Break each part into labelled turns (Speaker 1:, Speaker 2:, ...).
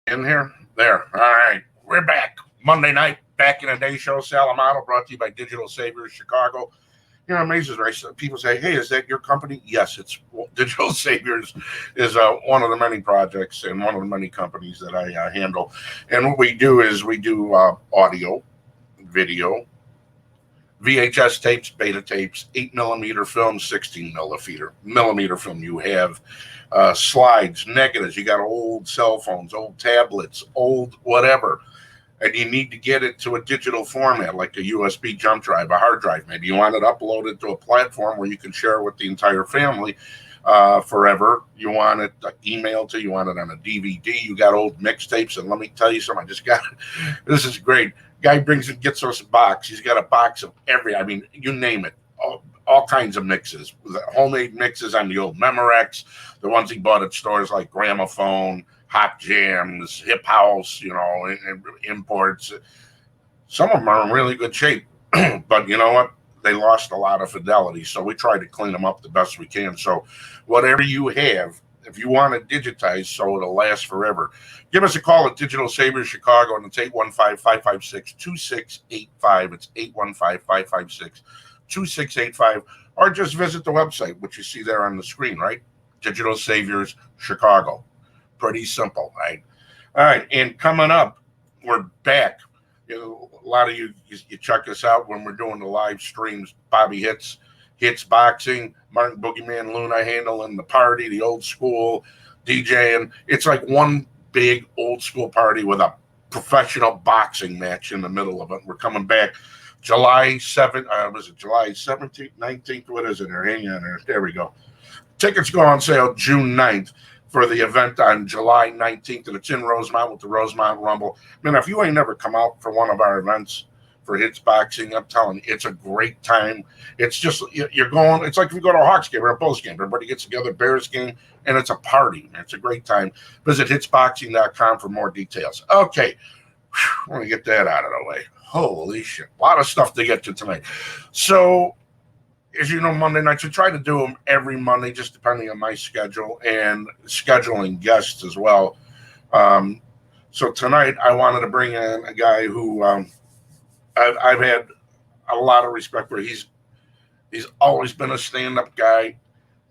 Speaker 1: In here? There. All right. We're back. Monday night, back in a day show. Sal Amato, brought to you by Digital Saviors Chicago. You know, it amazes me. People say, hey, is that your company? Yes, it's Digital Saviors is one of the many projects and one of the many companies that I handle. And what we do is we do audio, video, VHS tapes, beta tapes, 8 millimeter film, 16 millimeter film. You have slides, negatives. You got old cell phones, old tablets, old whatever, and you need to get it to a digital format like a USB jump drive, a hard drive. Maybe you want it uploaded to a platform where you can share with the entire family forever. You want it emailed to, you want it on a DVD. You got old mixtapes, and let me tell you something. I just got this is great. Guy brings and gets us a box. He's got a box of I mean, you name it. All kinds of mixes, homemade mixes on the old Memorex, the ones he bought at stores like Gramophone, Hot Jams, Hip House, and imports. Some of them are in really good shape, but you know what? They lost a lot of fidelity, so we try to clean them up the best we can. So, whatever you have, if you want to digitize so it'll last forever, give us a call at Digital Saviors Chicago, and it's 815-556-2685. It's 815-556-2685, or just visit the website, which you see there on the screen, right? Digital Saviors Chicago. Pretty simple, right? All right, and coming up, we're back. A lot of you check us out when we're doing the live streams. Bobby hits boxing. Martin Boogeyman Luna handling the party, the old school DJing. It's like one big old school party with a professional boxing match in the middle of it. We're coming back July 7th. Was it July 17th, 19th? What is it there? Hang on there we go. Tickets go on sale June 9th for the event on July 19th, and it's in Rosemont with the Rosemont Rumble. Man, if you ain't never come out for one of our events for Hits Boxing, I'm telling you, it's a great time. It's just, you're going, it's like if you go to a Hawks game or a Bulls game, everybody gets together, Bears game, and it's a party. It's a great time. Visit hitsboxing.com for more details. Okay, I want to get that out of the way. Holy shit. A lot of stuff to get to tonight. So, as you know, Monday nights, we try to do them every Monday, just depending on my schedule and scheduling guests as well. So tonight, I wanted to bring in a guy who I've had a lot of respect for. He's always been a stand-up guy.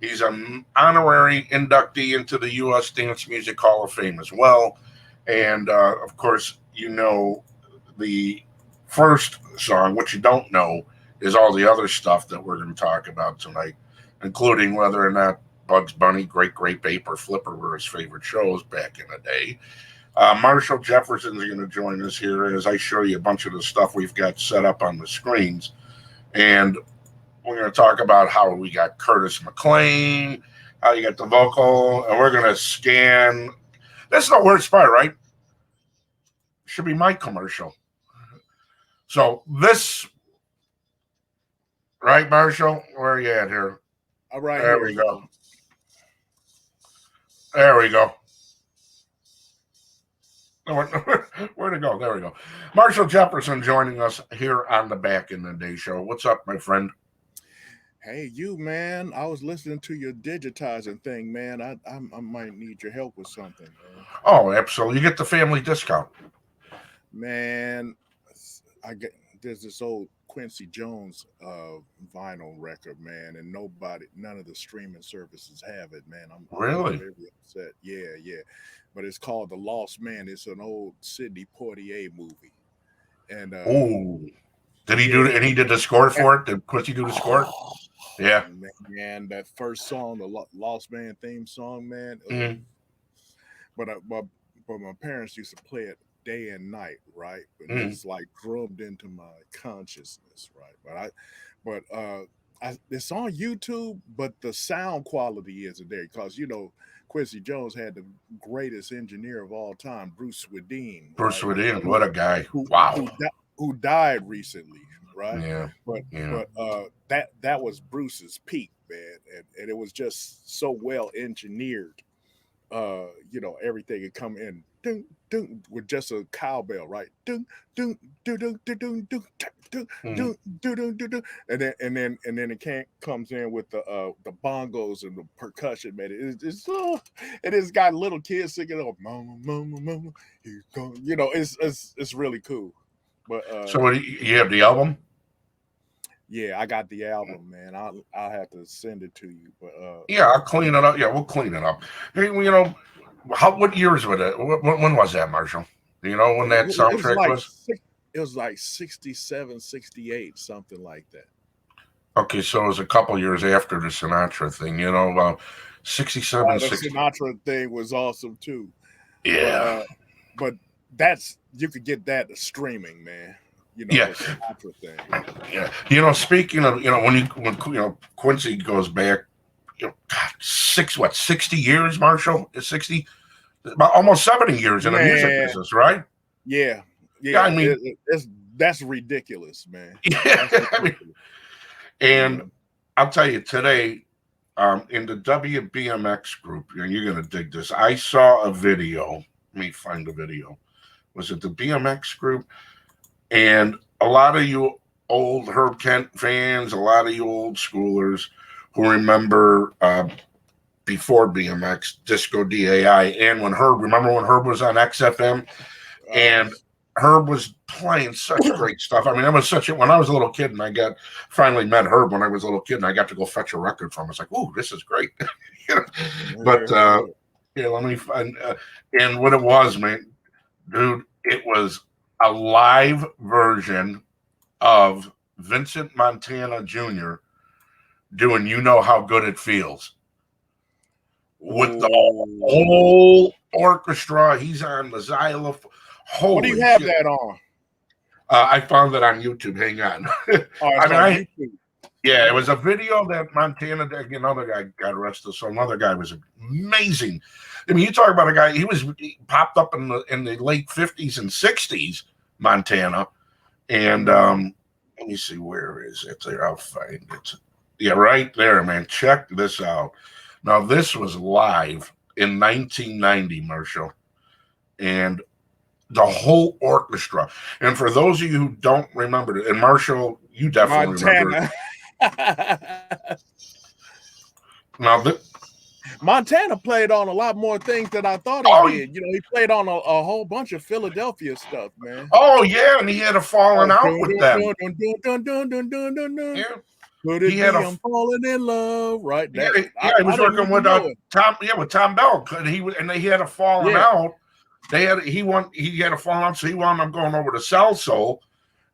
Speaker 1: He's an honorary inductee into the U.S. Dance Music Hall of Fame as well. And, of course, you know the first song, which you don't know, is all the other stuff that we're going to talk about tonight, including whether or not Bugs Bunny, Great Grape Ape, or Flipper were his favorite shows back in the day. Marshall Jefferson is going to join us here as I show you a bunch of the stuff we've got set up on the screens. And we're going to talk about how we got Curtis McLean, how you got the vocal, and we're going to scan. That's the worst part, right? Should be my commercial. So this, right, Marshall? Where are you at here?
Speaker 2: All right.
Speaker 1: There we go. There we go. Where to go? There we go. Marshall Jefferson joining us here on the Back in the Day show. What's up, my friend?
Speaker 2: Hey, you, man. I was listening to your digitizing thing, man. I might need your help with something, man.
Speaker 1: Oh, absolutely. You get the family discount.
Speaker 2: Man, there's this old Quincy Jones vinyl record, man, and none of the streaming services have it, man. I'm
Speaker 1: really
Speaker 2: very upset. Yeah. But it's called The Lost Man. It's an old Sidney Poitier movie. And
Speaker 1: oh, did he do it? And he did the score for it? Did Quincy do the score? Yeah.
Speaker 2: Man, that first song, the Lost Man theme song, man.
Speaker 1: Mm-hmm.
Speaker 2: But my parents used to play it day and night, right? But it's like drummed into my consciousness, right? It's on YouTube, but the sound quality isn't there because Quincy Jones had the greatest engineer of all time, Bruce Swedien.
Speaker 1: Bruce Swedien, what a guy! Wow,
Speaker 2: who died recently, right?
Speaker 1: Yeah,
Speaker 2: but that was Bruce's peak, man, and it was just so well engineered. Everything had come in dun, dun, with just a cowbell, right? Dun, dun, dun, dun, dun, dun, dun, dun, dun, dun, dun, dun, and then it comes in with the bongos and the percussion, man. It has got little kids singing, "Oh, mama, mama, mama, he's gone." You know, it's really cool. But
Speaker 1: So what, you have the album?
Speaker 2: yeah, I got the album, man. I'll have to send it to you. But
Speaker 1: Yeah, I'll clean it up. Yeah, we'll clean it up. Hey, you know, what years was it? When was that, Marshall? Do you know when that
Speaker 2: it was
Speaker 1: soundtrack
Speaker 2: like
Speaker 1: was?
Speaker 2: it was like 67, 68, something like that.
Speaker 1: Okay, so it was a couple years after the Sinatra thing, you know, 67,
Speaker 2: The
Speaker 1: 60.
Speaker 2: Sinatra thing was awesome too.
Speaker 1: Yeah.
Speaker 2: But that's, you could get that streaming, man. You know,
Speaker 1: Yeah.
Speaker 2: the Sinatra thing.
Speaker 1: Yeah. You know, speaking of, you know, when Quincy goes back, you know, God, 60 years, Marshall? 60, about almost 70 years in the music
Speaker 2: Man,
Speaker 1: business, right?
Speaker 2: yeah,
Speaker 1: Yeah, I mean,
Speaker 2: that's ridiculous, man.
Speaker 1: yeah,
Speaker 2: That's
Speaker 1: I mean,
Speaker 2: ridiculous.
Speaker 1: and I'll tell you today, in the WBMX group, and you're gonna dig this. I saw a video. Let me find the video. Was it the BMX group? And a lot of you old Herb Kent fans, a lot of you old schoolers who remember before BMX, Disco DAI, and remember when Herb was on XFM, and Herb was playing such great stuff. I mean, it was when I was a little kid, and finally met Herb when I was a little kid, and I got to go fetch a record from him. I was like, "Ooh, this is great!" But yeah, let me find. And what it was, man, dude, it was a live version of Vincent Montana Jr. doing "You Know How Good It Feels" with the whole orchestra. He's on the xylophone. Holy
Speaker 2: what do you have
Speaker 1: shit.
Speaker 2: that on?
Speaker 1: I found it on YouTube. Hang on.
Speaker 2: YouTube.
Speaker 1: Yeah, it was a video that Montana, another guy got arrested. So another guy was amazing. I mean, you talk about a guy. He popped up in the late 50s and 60s, Montana, and let me see, where is it? There, I'll find it. Yeah, right there, man. Check this out. Now, this was live in 1990, Marshall, and the whole orchestra. And for those of you who don't remember it, and Marshall, you definitely remember. Now,
Speaker 2: Montana played on a lot more things than I thought he did. You know, he played on a whole bunch of Philadelphia stuff, man.
Speaker 1: Oh yeah, and he had a falling out with them.
Speaker 2: Yeah. Could it be I'm falling in love? Right.
Speaker 1: Yeah, he was working with Tom. Yeah, with Tom Bell. And they had a falling out. He had a falling out, so he wound up going over to Sal Soul,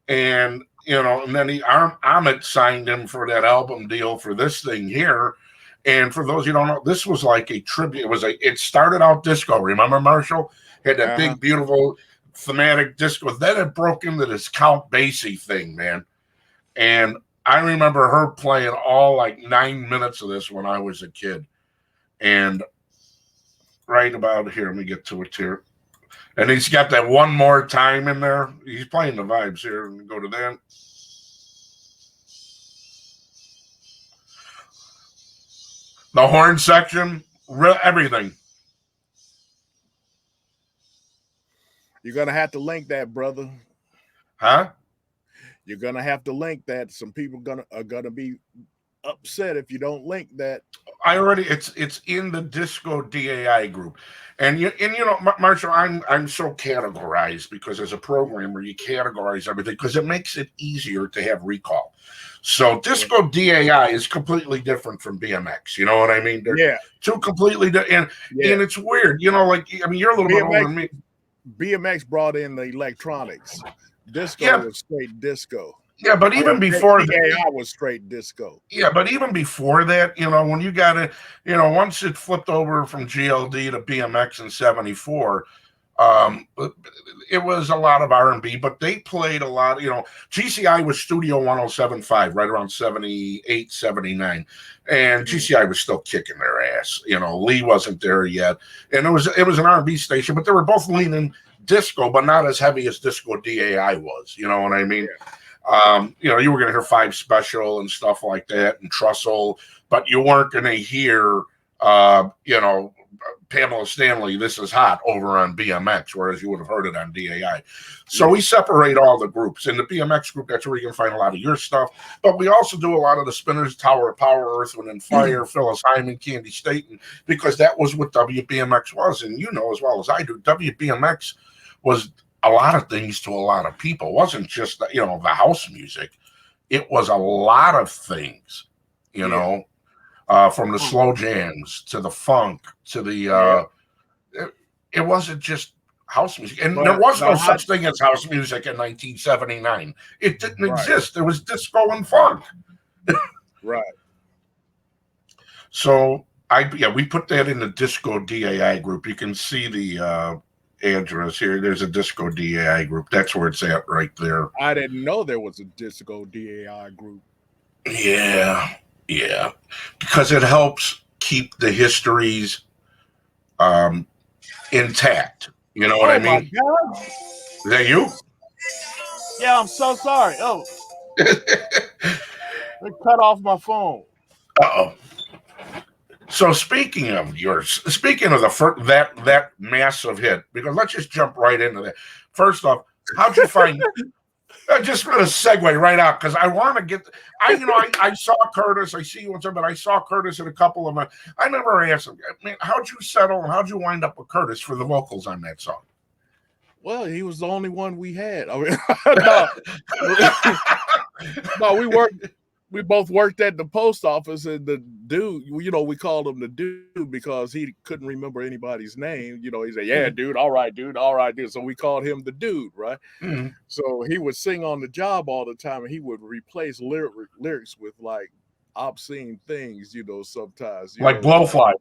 Speaker 1: and and then Ahmet signed him for that album deal for this thing here. And for those you don't know, this was like a tribute. It started out disco. Remember, Marshall had that big, beautiful, thematic disco. Then it broke into this Count Basie thing, man. And I remember her playing all like 9 minutes of this when I was a kid. And right about here, let me get to it here. And he's got that one more time in there. He's playing the vibes here. And go to that. The horn section, everything.
Speaker 2: You're gonna have to link that, brother.
Speaker 1: Huh?
Speaker 2: You're gonna have to link that. Some people are gonna be upset if you don't link that.
Speaker 1: It's in the Disco DAI group, and Marshall, I'm so categorized because as a programmer you categorize everything because it makes it easier to have recall. So Disco DAI is completely different from BMX. You know what I mean? They're two completely different, and it's weird. You're a little bit older than me.
Speaker 2: BMX brought in the electronics. Disco was straight disco.
Speaker 1: Yeah, but even before
Speaker 2: that, I was straight disco.
Speaker 1: Yeah, but even before that, when you got it, once it flipped over from GLD to BMX in '74, it was a lot of R&B, but they played a lot. GCI was Studio 107.5 right around 78, 79, and GCI was still kicking their ass. Lee wasn't there yet, and it was an R&B station, but they were both leaning disco, but not as heavy as Disco DAI was. You know what I mean?
Speaker 2: Yeah.
Speaker 1: You were going to hear Five Special and stuff like that and Trussell, but you weren't going to hear, Pamela Stanley, This Is Hot over on BMX, whereas you would have heard it on DAI. So we separate all the groups. In the BMX group, that's where you can find a lot of your stuff. But we also do a lot of the Spinners, Tower of Power, Earth, Wind and Fire, Phyllis Hyman, Candy Staten, because that was what WBMX was. And you know as well as I do, WBMX was a lot of things to a lot of people. It wasn't just, the house music. It was a lot of things, from the slow jams to the funk to the it wasn't just house music. And there was no such thing as house music in 1979. It didn't exist. There was disco and funk.
Speaker 2: Right.
Speaker 1: So we put that in the Disco DAI group. You can see the address here. There's a Disco DAI group. That's where it's at right there.
Speaker 2: I didn't know there was a Disco DAI group.
Speaker 1: Yeah. Because it helps keep the histories intact. You know what I mean?
Speaker 2: God.
Speaker 1: Is that you?
Speaker 2: Yeah, I'm so sorry. Oh. They cut off my phone.
Speaker 1: Uh-oh. So speaking of that massive hit, because let's just jump right into that. First off, how'd you find? I'm just going to segue right out because I want to get. I saw Curtis. I see you on something, but I saw Curtis in a couple of my. I never asked him, man, how'd you settle and how'd you wind up with Curtis for the vocals on that song?
Speaker 2: Well, he was the only one we had. I mean, no, we both worked at the post office, and the dude, we called him the dude because he couldn't remember anybody's name. He said, "Yeah, dude, all right, dude." So we called him the dude, right?
Speaker 1: Mm-hmm.
Speaker 2: So he would sing on the job all the time, and he would replace lyrics with like obscene things, sometimes.
Speaker 1: Like blowfly.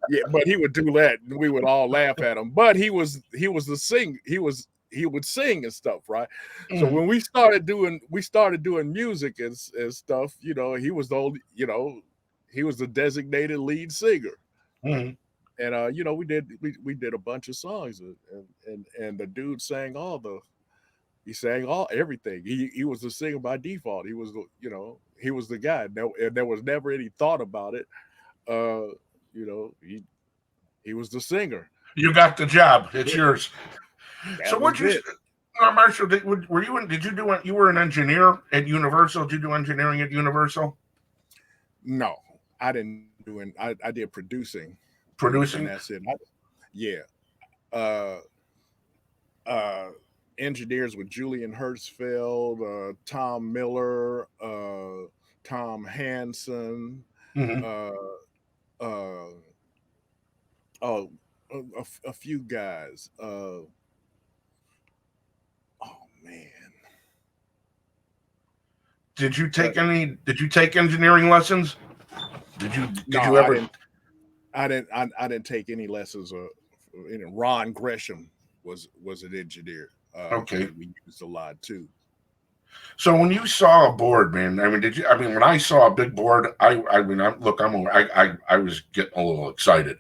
Speaker 2: Yeah, but he would do that, and we would all laugh at him. But he was the sing. He would sing and stuff, right? Mm-hmm. So when we started doing music and stuff, he was the only, he was the designated lead singer.
Speaker 1: Mm-hmm.
Speaker 2: And we did a bunch of songs, and the dude sang everything. He was the singer by default. He was he was the guy. And there was never any thought about it. He was the singer.
Speaker 1: You got the job. It's yours.
Speaker 2: That
Speaker 1: so what you, Marshall? Were you in? Did you do? You were an engineer at Universal. Did you do engineering at Universal?
Speaker 2: No, I didn't do it. I did producing.
Speaker 1: Producing.
Speaker 2: And that's it. Engineers with Julian Hertzfeld, Tom Miller, Tom Hansen.
Speaker 1: Mm-hmm.
Speaker 2: A few guys. Oh man.
Speaker 1: Did you take engineering lessons? Did you ever?
Speaker 2: I didn't take any lessons. Ron Gresham was an engineer.
Speaker 1: Okay.
Speaker 2: We used a lot too.
Speaker 1: So when you saw a board, man, when I saw a big board, I was getting a little excited.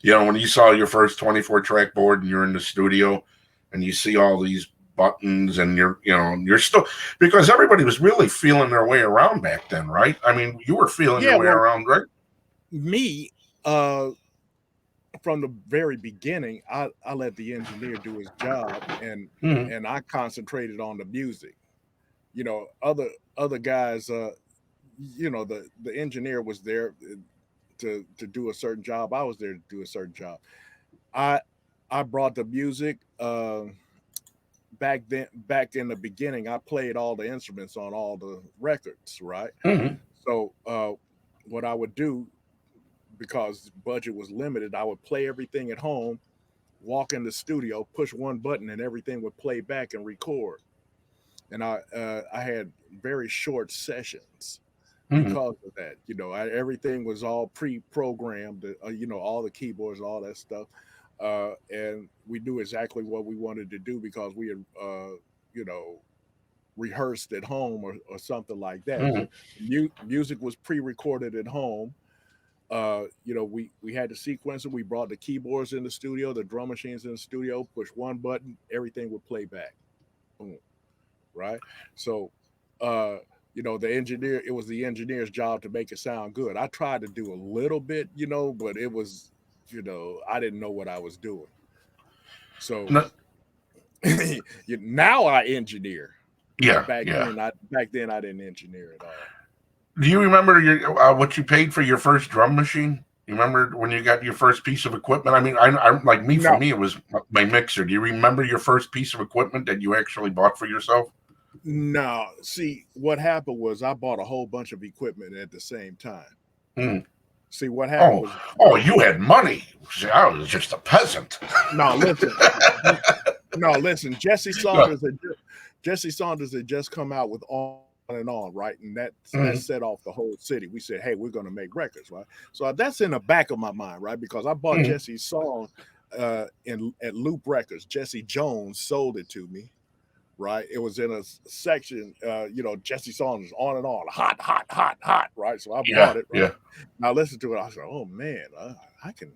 Speaker 1: When you saw your first 24 track board and you're in the studio and you see all these buttons and you're still, because everybody was really feeling their way around back then, right? I mean, you were feeling your way around, right?
Speaker 2: Me, from the very beginning, I let the engineer do his job and I concentrated on the music. Other guys, the engineer was there to do a certain job. I was there to do a certain job. I brought the music. Back in the beginning, I played all the instruments on all the records, right?
Speaker 1: Mm-hmm.
Speaker 2: So what I would do, because budget was limited, I would play everything at home, walk in the studio, push one button, and everything would play back and record. And I had very short sessions because of that. Everything was all pre-programmed. All the keyboards, all that stuff, and we knew exactly what we wanted to do because we had, rehearsed at home or something like that.
Speaker 1: Mm-hmm.
Speaker 2: Music was pre-recorded at home. We had the sequencer. We brought the keyboards in the studio, the drum machines in the studio. Push one button, everything would play back. Boom. Right. So, the engineer, it was the engineer's job to make it sound good. I tried to do a little bit, but it was I didn't know what I was doing. So
Speaker 1: No,
Speaker 2: now I engineer.
Speaker 1: yeah,
Speaker 2: Back
Speaker 1: yeah.
Speaker 2: then I didn't engineer at all.
Speaker 1: Do you remember what you paid for your first drum machine? You remember when you got your first piece of equipment? I mean, I like me. For
Speaker 2: No,
Speaker 1: me, it was my mixer. Do you remember your first piece of equipment that you actually bought for yourself?
Speaker 2: no. See, what happened was I bought a whole bunch of equipment at the same time.
Speaker 1: Mm.
Speaker 2: See, what happened
Speaker 1: Oh,
Speaker 2: was
Speaker 1: oh, you had money. See, I was just a peasant.
Speaker 2: no, listen, no, listen.
Speaker 1: No.
Speaker 2: Jesse Saunders had just come out with On and On, right? And that
Speaker 1: Mm,
Speaker 2: set off the whole city. We said, hey, we're going to make records, right? So that's in the back of my mind, right? Because I bought
Speaker 1: mm,
Speaker 2: Jesse's song in at Loop Records. Jesse Jones sold it to me, right? It was in a section, Jesse Saunders On and On, hot, hot, hot, hot, right? So I
Speaker 1: yeah,
Speaker 2: bought it, right?
Speaker 1: yeah.
Speaker 2: And I listened to it. I said, oh man, I can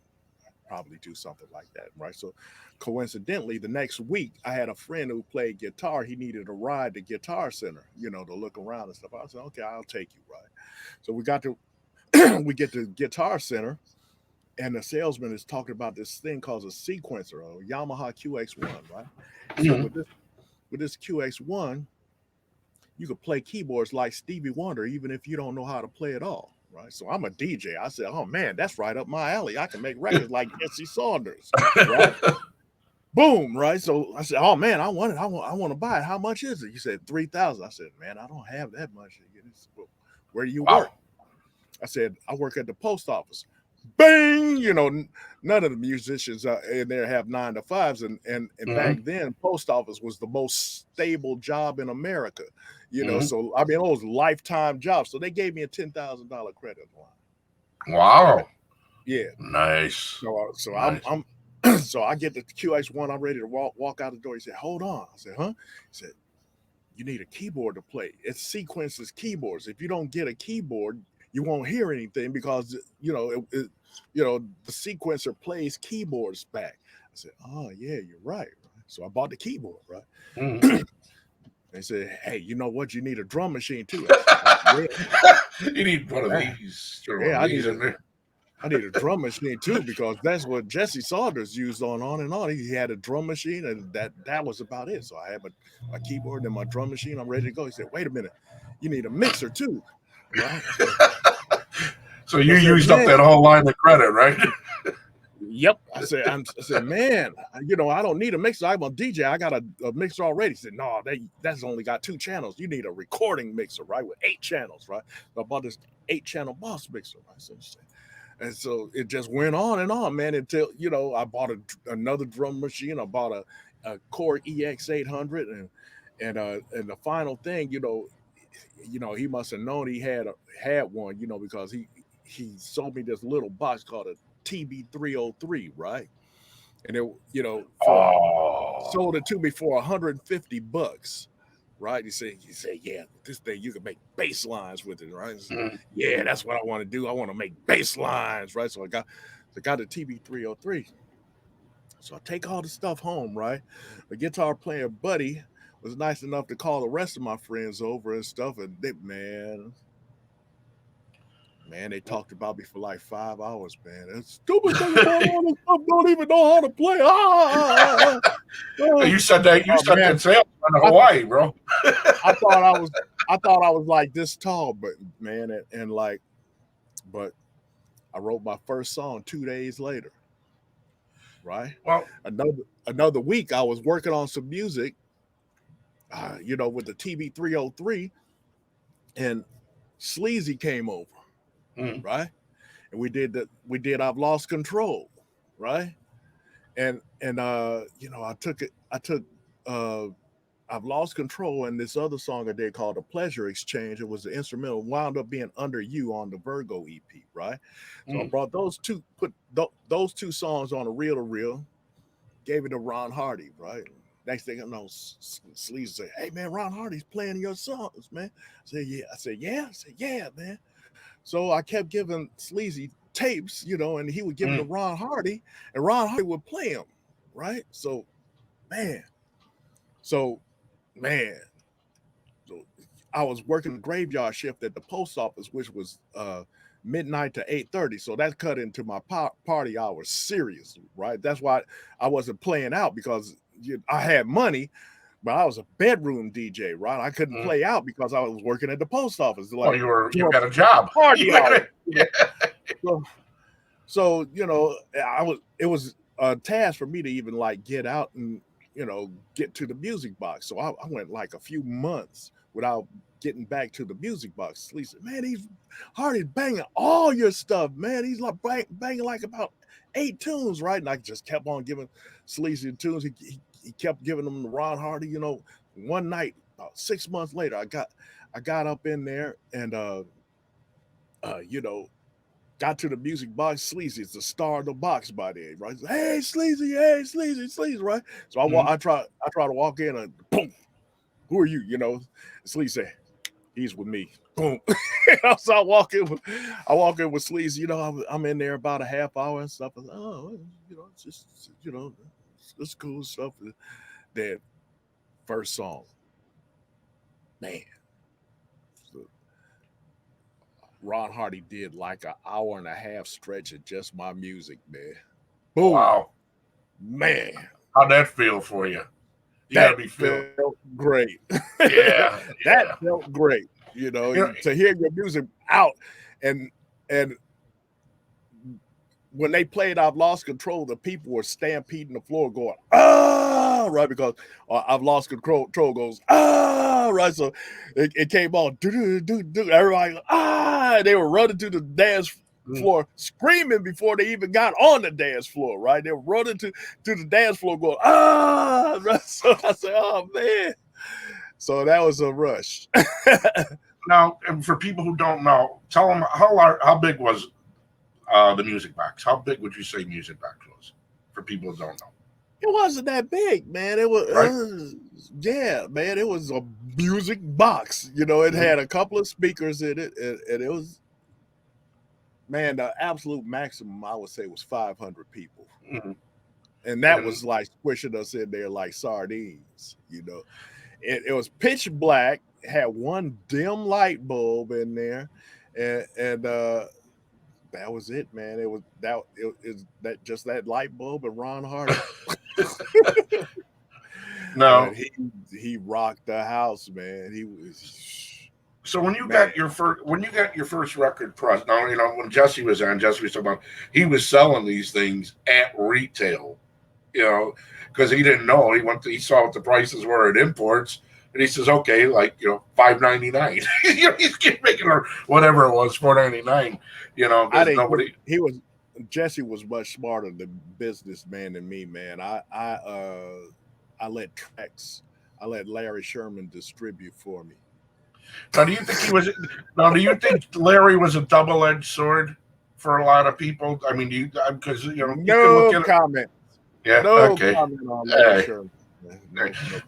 Speaker 2: probably do something like that, right? So coincidentally, the next week I had a friend who played guitar. He needed a ride to Guitar Center, to look around and stuff. I said, okay, I'll take you, right? So we got to we get to Guitar Center, and the salesman is talking about this thing called a sequencer, a Yamaha QX1, right? He said,
Speaker 1: Mm,
Speaker 2: with this QX1, you could play keyboards like Stevie Wonder, even if you don't know how to play at all. Right. So I'm a DJ. I said, oh man, that's right up my alley. I can make records like Jesse Saunders. Right. Boom. Right. So I said, oh man, I want it. I want to buy it. How much is it? You said 3,000. I said, man, I don't have that much. Well, where do you work?
Speaker 1: wow.
Speaker 2: I said, I work at the post office. Bang! None of the musicians in there have 9 to 5s, and back
Speaker 1: Mm,
Speaker 2: then, post office was the most stable job in America.
Speaker 1: mm,
Speaker 2: So I mean, it was lifetime jobs. So they gave me a $10,000 credit line, right?
Speaker 1: wow.
Speaker 2: Yeah.
Speaker 1: Nice.
Speaker 2: So
Speaker 1: Nice.
Speaker 2: I'm so I get the QX1. I'm ready to walk out the door. He said, "Hold on." I said, "Huh?" He said, you need a keyboard to play. It sequences keyboards. If you don't get a keyboard, you won't hear anything because the sequencer plays keyboards back. I said, oh yeah, you're right. So I bought the keyboard,
Speaker 1: Mm.
Speaker 2: right? They said, hey, you know what? You need a drum machine too. I said, yeah,
Speaker 1: You need one of
Speaker 2: yeah,
Speaker 1: these. Throw one
Speaker 2: yeah.
Speaker 1: of these in there.
Speaker 2: I need a drum machine too because that's what Jesse Saunders used on and on. He had a drum machine, and that was about it. So I had my keyboard and my drum machine. I'm ready to go. He said, "Wait a minute, you need a mixer too, right?"
Speaker 1: So
Speaker 2: I
Speaker 1: you
Speaker 2: said,
Speaker 1: used up
Speaker 2: "Man,
Speaker 1: that whole line of credit, right?
Speaker 2: yep." I said, "Man, I don't need a mixer. I'm a DJ. I got a mixer already." He said, "No, that's only got 2 channels. You need a recording mixer, right, with 8 channels, right?" So I bought this 8 channel Boss mixer, right? And so it just went on and on, man, until I bought another drum machine. I bought a Core EX 800, and the final thing, he must have known he had one, because he sold me this little box called a TB 303, right? And it for
Speaker 1: Oh.
Speaker 2: sold it to me for $150, right? He said, yeah, this thing you can make bass lines with it, right? Said,
Speaker 1: Mm.
Speaker 2: yeah, that's what I want to do. I want to make bass lines, right? So I got the TB 303. So I take all the stuff home, right? The guitar player buddy was nice enough to call the rest of my friends over and stuff, and man, they talked about me for like 5 hours, man. That stupid thing about all this stuff don't even know how to play.
Speaker 1: You said that. You
Speaker 2: Oh
Speaker 1: said
Speaker 2: man,
Speaker 1: that sales in
Speaker 2: I,
Speaker 1: Hawaii, bro.
Speaker 2: I thought I was like this tall, but man, and like, but I wrote my first song 2 days later, right?
Speaker 1: Well,
Speaker 2: Another week, I was working on some music, with the TB 303, and Sleazy came over,
Speaker 1: mm,
Speaker 2: right? And we did I've Lost Control, right? And I took uh I've Lost Control, and this other song I did called A Pleasure Exchange. It was the instrumental, wound up being Under You on the Virgo EP, right? So I
Speaker 1: mm,
Speaker 2: brought those 2 songs on a reel to reel, gave it to Ron Hardy, right? Next thing I know, Sleaze said, "Hey man, Ron Hardy's playing your songs, man." I said, "Yeah." I said, "Yeah." I said, "Yeah, man." So I kept giving Sleazy tapes, and he would give them to
Speaker 1: mm.
Speaker 2: Ron Hardy, and Ron Hardy would play them, right? Man, so man, so I was working a graveyard shift at the post office, which was midnight to 8:30. So that cut into my party hours seriously, right? That's why I wasn't playing out, because I had money, but I was a bedroom DJ, right? I couldn't play out because I was working at the post office.
Speaker 1: Well, you got a job.
Speaker 2: Party hours. So it was a task for me to even like get out and get to the music box. So I went like a few months without getting back to the music box. Sleazy said, man, Hardy's banging all your stuff, man. He's like banging like about 8 tunes, right? And I just kept on giving Sleazy tunes. He kept giving them to Ron Hardy. One night, about 6 months later, I got up in there and got to the music box. Sleazy is the star of the box by then, right? Hey, Sleazy, right? So I try to walk in and boom, who are you? Sleazy said, he's with me. Boom. So I walk in with Sleazy. I'm in there about a half hour and stuff. I was, oh, it's just it's cool stuff. That first song, man. Ron Hardy did like an hour and a half stretch of just my music, man. Boom.
Speaker 1: Wow.
Speaker 2: Man.
Speaker 1: How'd that feel for you?
Speaker 2: That felt great.
Speaker 1: Yeah.
Speaker 2: That felt great. To hear your music out and when they played I've Lost Control, the people were stampeding the floor going, ah, right, because I've Lost Control goes, ah, right. So it came on, everybody, ah, they were running to the dance floor, screaming before they even got on the dance floor, right? They were running to the dance floor going, ah, right? So I said, oh, man. So that was a rush.
Speaker 1: Now, and for people who don't know, tell them how big was the music box? How big would you say music box was for people who don't know?
Speaker 2: It wasn't that big, man. It was,
Speaker 1: right?
Speaker 2: Yeah, man. It was a music box. It had a couple of speakers in it, and it was, man, the absolute maximum I would say was 500 people, and that was like squishing us in there like sardines. It was pitch black, had one dim light bulb in there, and that was it, man. It was that just that light bulb and Ron Hardy.
Speaker 1: No,
Speaker 2: he rocked the house, man. He was.
Speaker 1: So when you got your first record press, now when Jesse was talking about he was selling these things at retail, because he didn't know. He saw what the prices were at imports. And he says, okay, like, $5.99. He's making whatever it was, $4.99.
Speaker 2: I think Jesse was much smarter the businessman than me, man. I let Larry Sherman distribute for me.
Speaker 1: Now, do you think Larry was a double-edged sword for a lot of people? I mean, because
Speaker 2: no comment.
Speaker 1: Yeah,
Speaker 2: no
Speaker 1: okay.
Speaker 2: comment on Larry Sherman.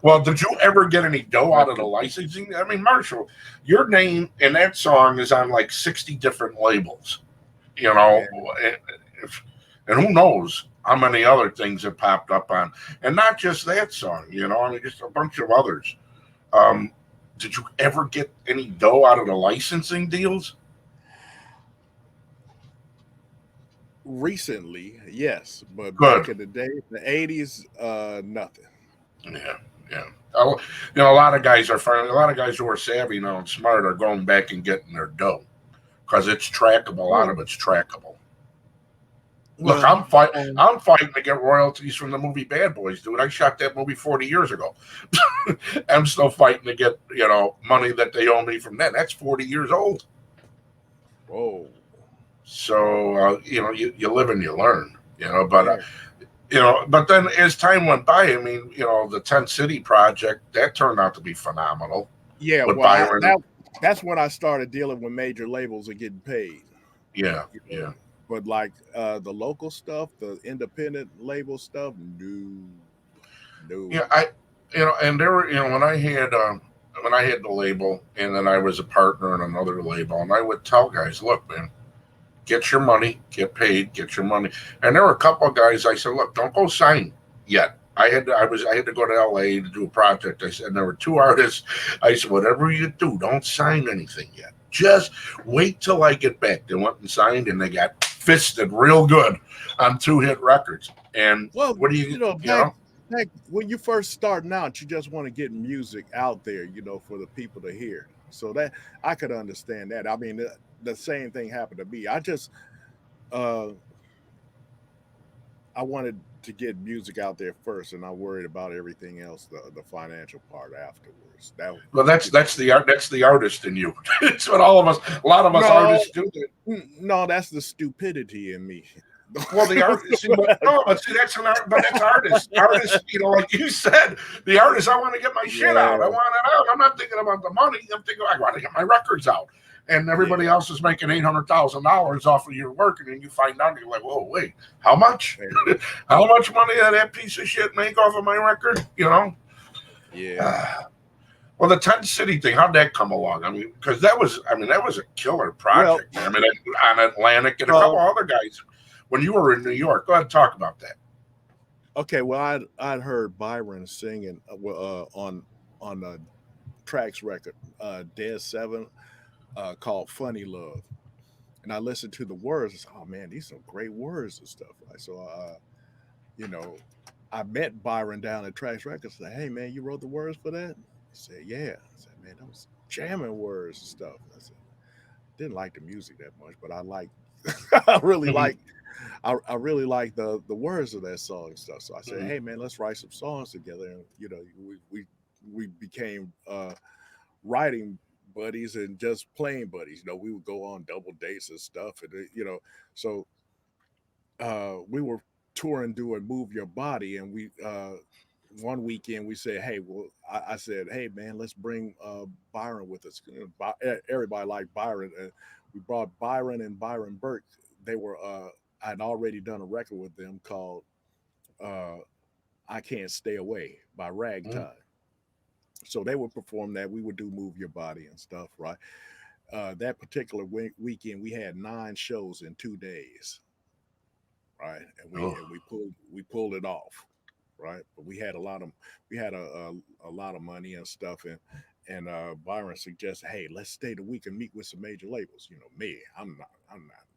Speaker 1: Well, did you ever get any dough out of the licensing? I mean, Marshall, your name in that song is on like 60 different labels, and who knows how many other things it popped up on, and not just that song, I mean, just a bunch of others. Did you ever get any dough out of the licensing deals?
Speaker 2: Recently, yes, but
Speaker 1: Good.
Speaker 2: Back in the day, the 80s, nothing.
Speaker 1: Yeah. A lot of guys who are savvy now and smart are going back and getting their dough because it's trackable. A lot of it's trackable. Look, I'm fighting to get royalties from the movie Bad Boys, dude. I shot that movie 40 years ago. I'm still fighting to get, money that they owe me from that. That's 40 years old.
Speaker 2: Whoa.
Speaker 1: So, you live and you learn, but, but then as time went by, I mean, the 10 City project, that turned out to be phenomenal.
Speaker 2: Yeah, well, that's when I started dealing with major labels and getting paid.
Speaker 1: Yeah.
Speaker 2: But like the local stuff, the independent label stuff, no.
Speaker 1: Yeah, and there were, when I had the label, and then I was a partner in another label, and I would tell guys, look, man, get your money, get paid, get your money. And there were a couple of guys I said, look, don't go sign yet. I had to go to LA to do a project. I said, and there were 2 artists. I said, whatever you do, don't sign anything yet. Just wait till I get back. They went and signed, and they got fisted real good on 2-hit records. And
Speaker 2: Well,
Speaker 1: what do you, you know?
Speaker 2: back when you first starting out, you just want to get music out there, for the people to hear. So that I could understand that. I mean, the same thing happened to me. Uh I wanted to get music out there first, and I worried about everything else, the financial part afterwards. That
Speaker 1: Well,
Speaker 2: you know.
Speaker 1: that's the artist in you. It's what all of us, a lot of us
Speaker 2: No,
Speaker 1: artists do.
Speaker 2: no, that's the stupidity in me.
Speaker 1: Well, the art, see, but no, but see, that's an art, but that's artists. Artists, like you said, the artist. I want to get my shit out. I
Speaker 2: Yeah,
Speaker 1: want it out. I'm not thinking about the money. I'm thinking I want to get my records out. And everybody
Speaker 2: yeah.
Speaker 1: else is making $800,000 off of your work, and then you find out, you're like, whoa, wait, how much?
Speaker 2: And
Speaker 1: How much money did that piece of shit make off of my record?
Speaker 2: yeah.
Speaker 1: Well, the Tent City thing, how'd that come along? I mean, because that was a killer
Speaker 2: Well,
Speaker 1: project, man. I mean, on Atlantic and a couple
Speaker 2: well,
Speaker 1: other guys. When you were in New York, go ahead and talk about that.
Speaker 2: okay. Well, I'd heard Byron singing on a tracks record, Dead Seven, called "Funny Love," and I listened to the words. I said, "Oh man, these are great words and stuff." Right? So, you know, I met Byron down at Tracks Records. Said, "Hey man, you wrote the words for that?" He said, "Yeah." I said, "Man, that was jamming words and stuff." I said, "Didn't like the music that much, but I like, I really
Speaker 1: Mhm,
Speaker 2: like, I really like the words of that song and stuff." So I said,
Speaker 1: mhm.
Speaker 2: "Hey man, let's write some songs together." And we became writing buddies and just playing buddies. We would go on double dates and stuff, and so we were touring doing Move Your Body, and we one weekend we said, "Hey, well," I said, "Hey man, let's bring Byron with us." Everybody liked Byron. We brought Byron and Byron Burke. They were I'd already done a record with them called uh, "I Can't Stay Away" by
Speaker 1: Mhm.
Speaker 2: Ragtime. So they would perform that. We would do Move Your Body and stuff, right? That particular weekend, we had 9 shows in 2 days, right? And we
Speaker 1: Oh,
Speaker 2: and we pulled it off, right? But we had a lot of money and stuff, and Byron suggested, "Hey, let's stay the week and meet with some major labels." Me, I'm not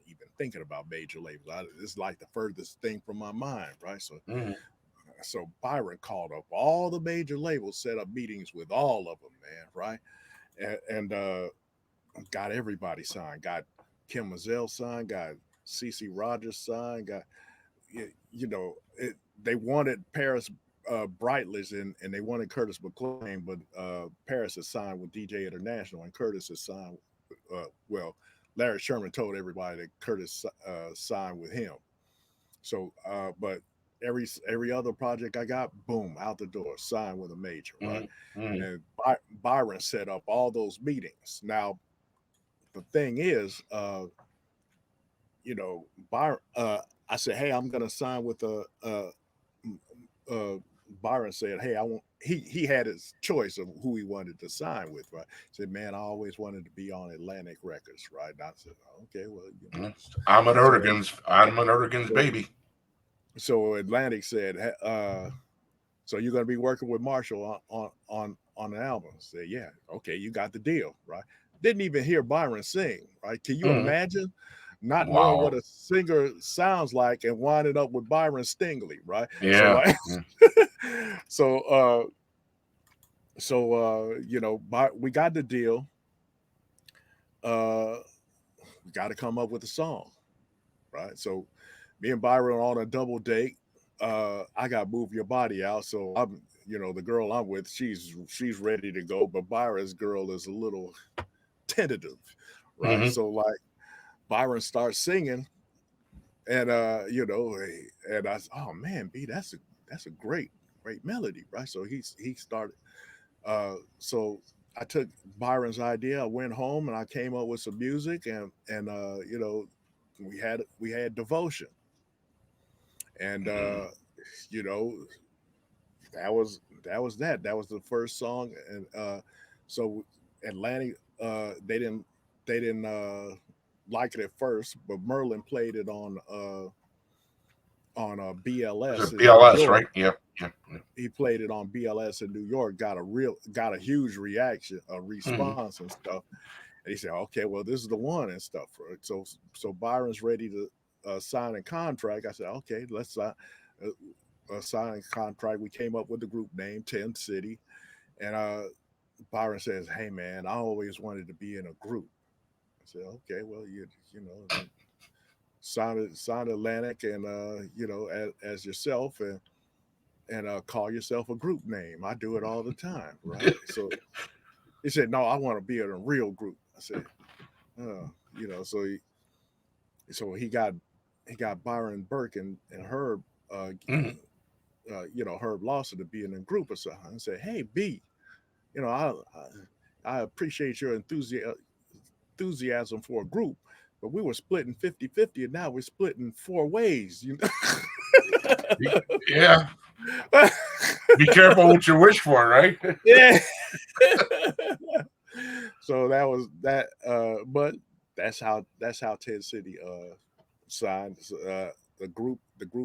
Speaker 2: even thinking about major labels. It's like the furthest thing from my mind, right?
Speaker 1: mhm.
Speaker 2: So Byron called up all the major labels, set up meetings with all of them, man, right? And got everybody signed. Got Kim Mazel signed. Got CC Rogers signed. Got they wanted Paris Brightless and they wanted Curtis McLean, but Paris has signed with DJ International and Curtis has signed. Well, Larry Sherman told everybody that Curtis signed with him. So, but every other project I got, boom, out the door, signed with a major, right?
Speaker 1: Mhm, mhm.
Speaker 2: And Byron set up all those meetings. Now, the thing is, Byron, I said, "Hey, I'm gonna sign with uh, Byron said, "Hey, I want." He had his choice of who he wanted to sign with, right? He said, "Man, I always wanted to be on Atlantic Records," right? And I said, "Okay, well,
Speaker 1: Ahmed
Speaker 2: So
Speaker 1: Erdogan's
Speaker 2: so
Speaker 1: baby.
Speaker 2: so Atlantic said, so you're going to be working with Marshall on an album?" I said, "Yeah." "Okay, you got the deal," right? Didn't even hear Byron sing, right? Can you
Speaker 1: Mhm.
Speaker 2: imagine not knowing what
Speaker 1: Wow.
Speaker 2: a singer sounds like and winding up with Byron Stingley, right? So
Speaker 1: Yeah.
Speaker 2: like,
Speaker 1: Yeah.
Speaker 2: so we got the deal. Uh, we got to come up with a song, right? So me and Byron on a double date. I got Move Your Body out, so the girl I'm with, she's ready to go, but Byron's girl is a little tentative, right?
Speaker 1: Mhm.
Speaker 2: So like Byron starts singing, and and I said, "Oh man, B, that's a great melody," right? So he started. So I took Byron's idea. I went home and I came up with some music, and we had Devotion, and
Speaker 1: Mhm.
Speaker 2: you know that was the first song. And so Atlantic, they didn't like it at first, but Merlin played it on
Speaker 1: It's a
Speaker 2: BLS in New
Speaker 1: BLS,
Speaker 2: York.
Speaker 1: right? Yep. Yep.
Speaker 2: He played it on BLS in New York, got a huge reaction, a
Speaker 1: Mhm.
Speaker 2: response and stuff. And he said, okay, well, this is the one and stuff. Right? So Byron's ready to sign a contract. I said, okay, let's sign a contract. We came up with the group name, 10 City. And Byron says, hey, man, I always wanted to be in a group. I said, okay, well, you know, sign Atlantic and, you know, as yourself and call yourself a group name. I do it all the time, right? So he said, no, I want to be in a real group. I said, you know, so he got Byron Burke and Herb,
Speaker 1: Mhm.
Speaker 2: you know, Herb Lawson to be in a group or something, and said, hey, B, you know, I appreciate your enthusiasm for a group, but we were splitting 50-50 and now we're splitting 4 ways, you
Speaker 1: Yeah.
Speaker 2: know.
Speaker 1: Be careful what you wish for, right?
Speaker 2: Yeah. So that was that, but that's how 10 City signed, the group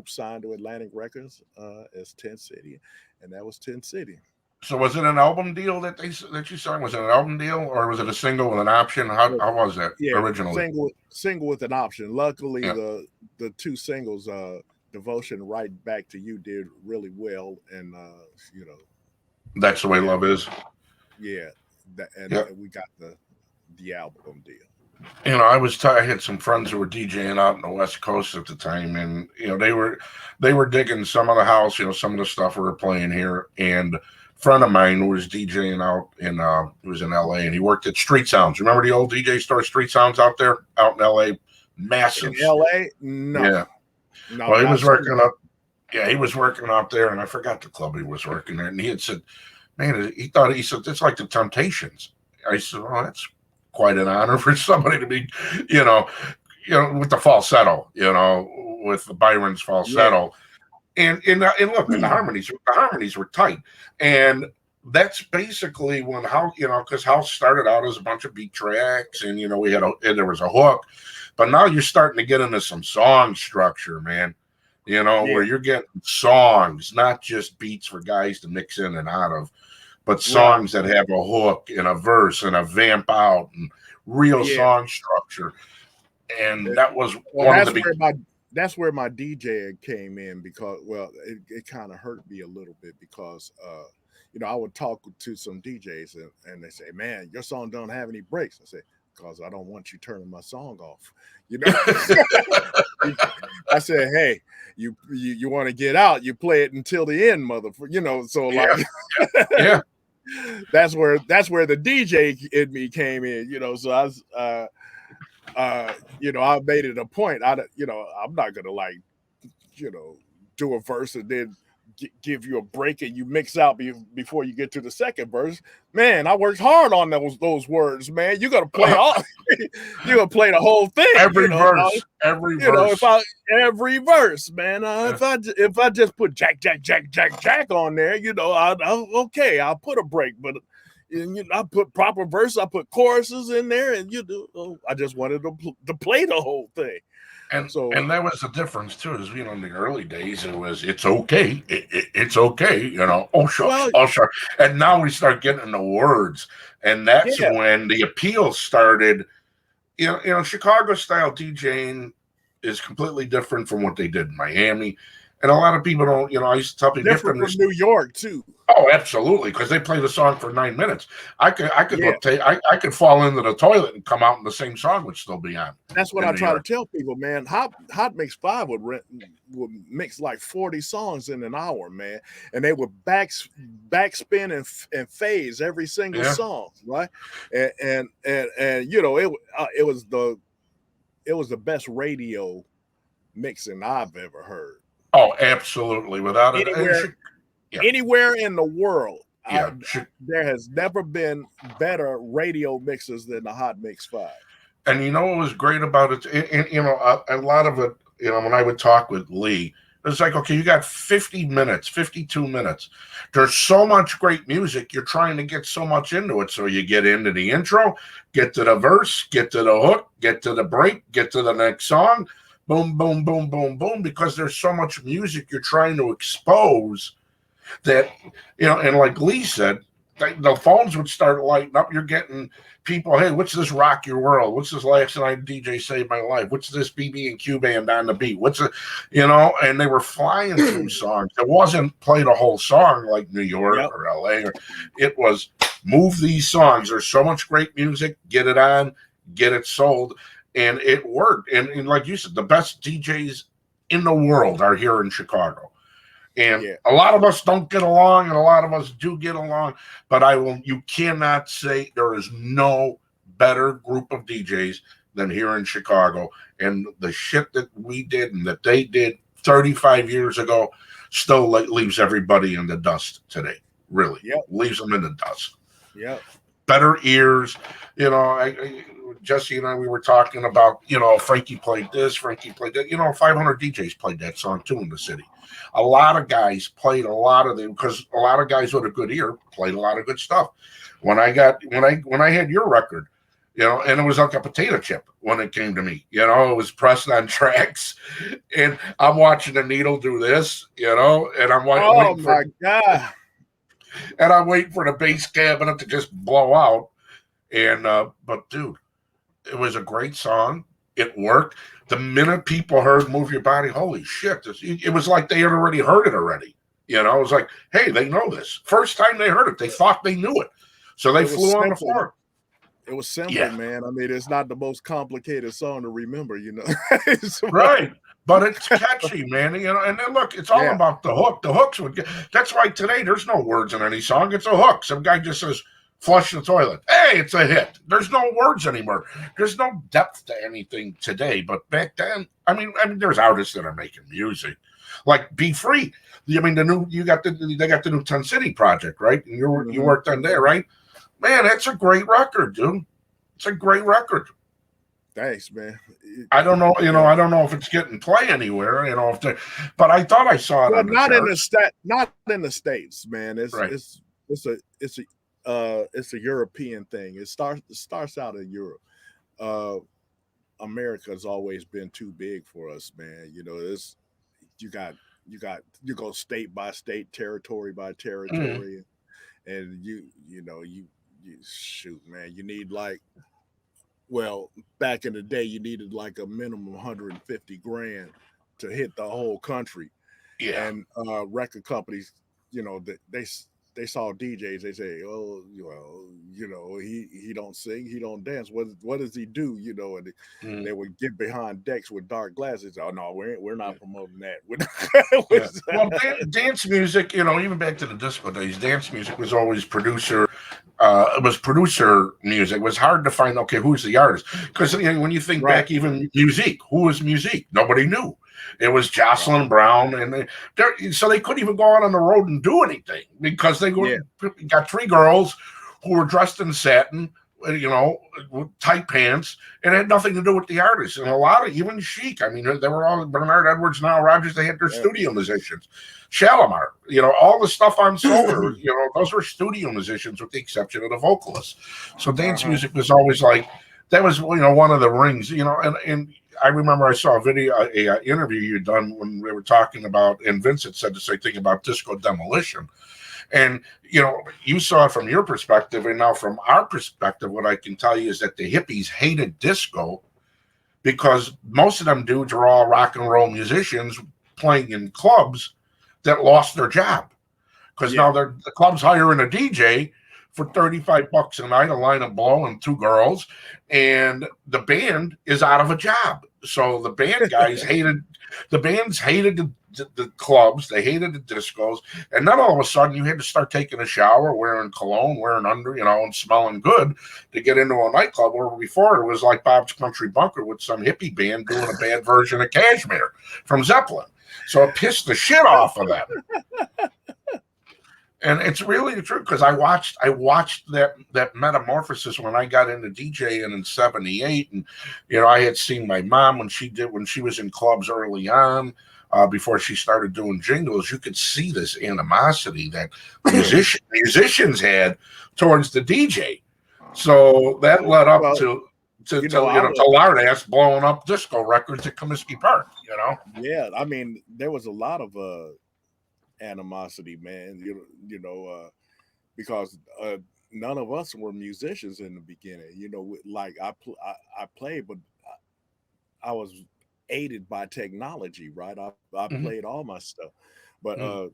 Speaker 2: signed to Atlantic Records as 10 City, and that was 10 City.
Speaker 1: So was it an album deal that you signed? Was it an album deal or was it a single with an option? How was that
Speaker 2: Yeah,
Speaker 1: originally?
Speaker 2: single with an option. Luckily,
Speaker 1: Yeah,
Speaker 2: the 2 singles, Devotion, Right Back to You, did really well, and you know,
Speaker 1: that's the way
Speaker 2: yeah,
Speaker 1: love is.
Speaker 2: yeah,
Speaker 1: Yeah.
Speaker 2: and we got the album deal.
Speaker 1: You know, I had some friends who were DJing out in the West Coast at the time, and you know they were digging some of the house, you know, some of the stuff we were playing here. And a friend of mine was DJing out in he was in LA, and he worked at Street Sounds. Remember the old DJ store Street Sounds out there out in LA?
Speaker 2: In
Speaker 1: Massive.
Speaker 2: LA, no,
Speaker 1: Yeah.
Speaker 2: no,
Speaker 1: Well, he
Speaker 2: not
Speaker 1: was
Speaker 2: Street.
Speaker 1: working up. Yeah, he was working out there, and I forgot the club he was working at. And he had said, "Man, he said it's like the Temptations." I said, "Oh, that's quite an honor for somebody to be, you know, with the falsetto, you know, with the Byron's
Speaker 2: Yeah,
Speaker 1: falsetto." And look, and the harmonies were tight, and that's basically when how because house started out as a bunch of beat tracks, and and there was a hook, but now you're starting to get into some song structure, man. Where
Speaker 2: yeah,
Speaker 1: you're getting songs, not just beats for guys to mix in and out of, but
Speaker 2: right.
Speaker 1: songs that have a hook and a verse and a vamp out and real
Speaker 2: Yeah.
Speaker 1: song structure. And
Speaker 2: It-
Speaker 1: that was
Speaker 2: well,
Speaker 1: one of the big.
Speaker 2: that's where my DJ came in, because, well, it kind of hurt me a little bit because you know, I would talk to some DJs and they say, man, your song don't have any breaks. I say, because I don't want you turning my song off, you know. I said, hey, you want to get out, you play it until the end, motherfucker, you know. So
Speaker 1: Yeah,
Speaker 2: like
Speaker 1: yeah,
Speaker 2: that's where the DJ in me came in, you know. So I was you know, I made it a point. You know, I'm not gonna, like, you know, do a verse and then give you a break and you mix out before you get to the second verse. Man, I worked hard on those words, man. You gotta play all, you gotta play the whole thing, you
Speaker 1: every
Speaker 2: know.
Speaker 1: verse, every
Speaker 2: You know,
Speaker 1: verse.
Speaker 2: every verse, man.
Speaker 1: Yeah.
Speaker 2: If I just put jack jack jack jack jack on there, you know, okay, I'll put a break, but. And, you know, I put proper verse, I put choruses in there, and I just wanted to play the whole thing.
Speaker 1: And
Speaker 2: So
Speaker 1: and that was the difference too. Is in the early days it's okay, it's okay. Oh shucks,
Speaker 2: well,
Speaker 1: oh shucks. And now we start getting the words, and that's
Speaker 2: yeah,
Speaker 1: when the appeal started. Chicago style DJing is completely different from what they did in Miami, and a lot of people don't. I used to tell people you have to
Speaker 2: different from
Speaker 1: understand.
Speaker 2: New York too.
Speaker 1: Oh, absolutely, because they play the song for 9 minutes. I could
Speaker 2: Yeah,
Speaker 1: go I could fall into the toilet and come out, and the same song would still be on
Speaker 2: that's what
Speaker 1: in
Speaker 2: I
Speaker 1: New
Speaker 2: try to
Speaker 1: York.
Speaker 2: tell people, man. Hot Mix 5 would mix like 40 songs in an hour, man, and they would backspin and phase every single
Speaker 1: Yeah.
Speaker 2: song, right? And you know, it was the best radio mixing I've ever heard.
Speaker 1: Oh, absolutely, without it. And
Speaker 2: Anywhere
Speaker 1: yeah,
Speaker 2: anywhere in the world.
Speaker 1: yeah.
Speaker 2: There has never been better radio mixers than the Hot Mix 5.
Speaker 1: And what was great about it, a lot of it, when I would talk with Lee, it's like, okay, you got 50 minutes, 52 minutes. There's so much great music. You're trying to get so much into it. So you get into the intro, get to the verse, get to the hook, get to the break, get to the next song. Boom, boom, boom, boom, boom. Because there's so much music you're trying to expose that, and like Lee said, the phones would start lighting up. You're getting people, hey, what's this Rock Your World? What's this Last Night DJ Saved My Life? What's this BB&Q band on the beat? What's it, and they were flying through songs. It wasn't played a whole song like New York or LA. It was move these songs. There's so much great music. Get it on, get it sold. And it worked. And like you said, the best DJs in the world are here in Chicago. And a lot of us don't get along, and a lot of us do get along. But you cannot say there is no better group of DJs than here in Chicago. And the shit that we did and that they did 35 years ago still leaves everybody in the dust today. Really, leaves them in the dust.
Speaker 2: Yeah,
Speaker 1: better ears. Jesse and I, we were talking about, Frankie played this, Frankie played that. 500 DJs played that song too in the city. A lot of guys played a lot of them because a lot of guys with a good ear played a lot of good stuff. When I had your record, and it was like a potato chip when it came to me. It was pressed on tracks, and I'm watching the needle do this, and I'm waiting for. Oh my
Speaker 2: God!
Speaker 1: And I'm waiting for the bass cabinet to just blow out. And but dude, it was a great song. It worked. The minute people heard "Move Your Body," holy shit! It was like they had already heard it already. It was like, hey, they know this. First time they heard it, they thought they knew it, so they flew on the floor.
Speaker 2: It was simple, man. I mean, it's not the most complicated song to remember,
Speaker 1: Right. But it's catchy, man. And then look, it's all about the hook. The hooks that's why today there's no words in any song. It's a hook. Some guy just says, flush the toilet. Hey, it's a hit. There's no words anymore. There's no depth to anything today. But back then, I mean, there's artists that are making music. Like Be Free. I mean, they got the new Ton City project, right? And you worked on there, right? Man, that's a great record, dude. It's a great record.
Speaker 2: Thanks, man.
Speaker 1: I don't know, I don't know if it's getting play anywhere, but I thought I saw it.
Speaker 2: Well, not in the States, man. It's a European thing. It starts out in Europe. America's always been too big for us, man. You go state by state, territory by territory, and you shoot, man. You need back in the day, you needed like a minimum 150 grand to hit the whole country.
Speaker 1: Yeah.
Speaker 2: And record companies, they saw DJs. They say, oh, he don't sing, he don't dance. What does he do? And they would get behind decks with dark glasses. Oh no, we're not promoting that.
Speaker 1: Well, dance music, even back to the disco days, dance music was always producer. It was producer music. It was hard to find, okay, who's the artist? Because when you think back, even music, who was music? Nobody knew. It was Jocelyn Brown, and so they couldn't even go out on the road and do anything because they got three girls who were dressed in satin, with tight pants, and it had nothing to do with the artists. And a lot of even Chic, I mean, they were all Bernard Edwards, Nile Rodgers. They had their studio musicians. Sal Amato, all the stuff on Solar, those were studio musicians with the exception of the vocalists. So dance music was always like that was one of the rings, and I remember I saw a video, a interview you'd done when we were talking about, and Vincent said the same thing about disco demolition. And, you saw it from your perspective, and now from our perspective, what I can tell you is that the hippies hated disco because most of them dudes are all rock and roll musicians playing in clubs that lost their job. Because now the club's hiring a DJ for $35 a night, a line of blow and two girls, and the band is out of a job. So the band guys hated the clubs, they hated the discos, and then all of a sudden you had to start taking a shower, wearing cologne, wearing under, and smelling good to get into a nightclub. Where before it was like Bob's Country Bunker with some hippie band doing a bad version of Kashmir from Zeppelin. So it pissed the shit off of them. And it's really true because I watched that metamorphosis when I got into DJing in '78, and I had seen my mom when she was in clubs early on, before she started doing jingles. You could see this animosity that musicians had towards the DJ. So that led up to Lardass blowing up disco records at Comiskey Park.
Speaker 2: Yeah, I mean there was a lot of animosity, man. because none of us were musicians in the beginning. You know, like I played, but I was aided by technology, right? I
Speaker 1: Mhm,
Speaker 2: played all my stuff, but
Speaker 1: mhm.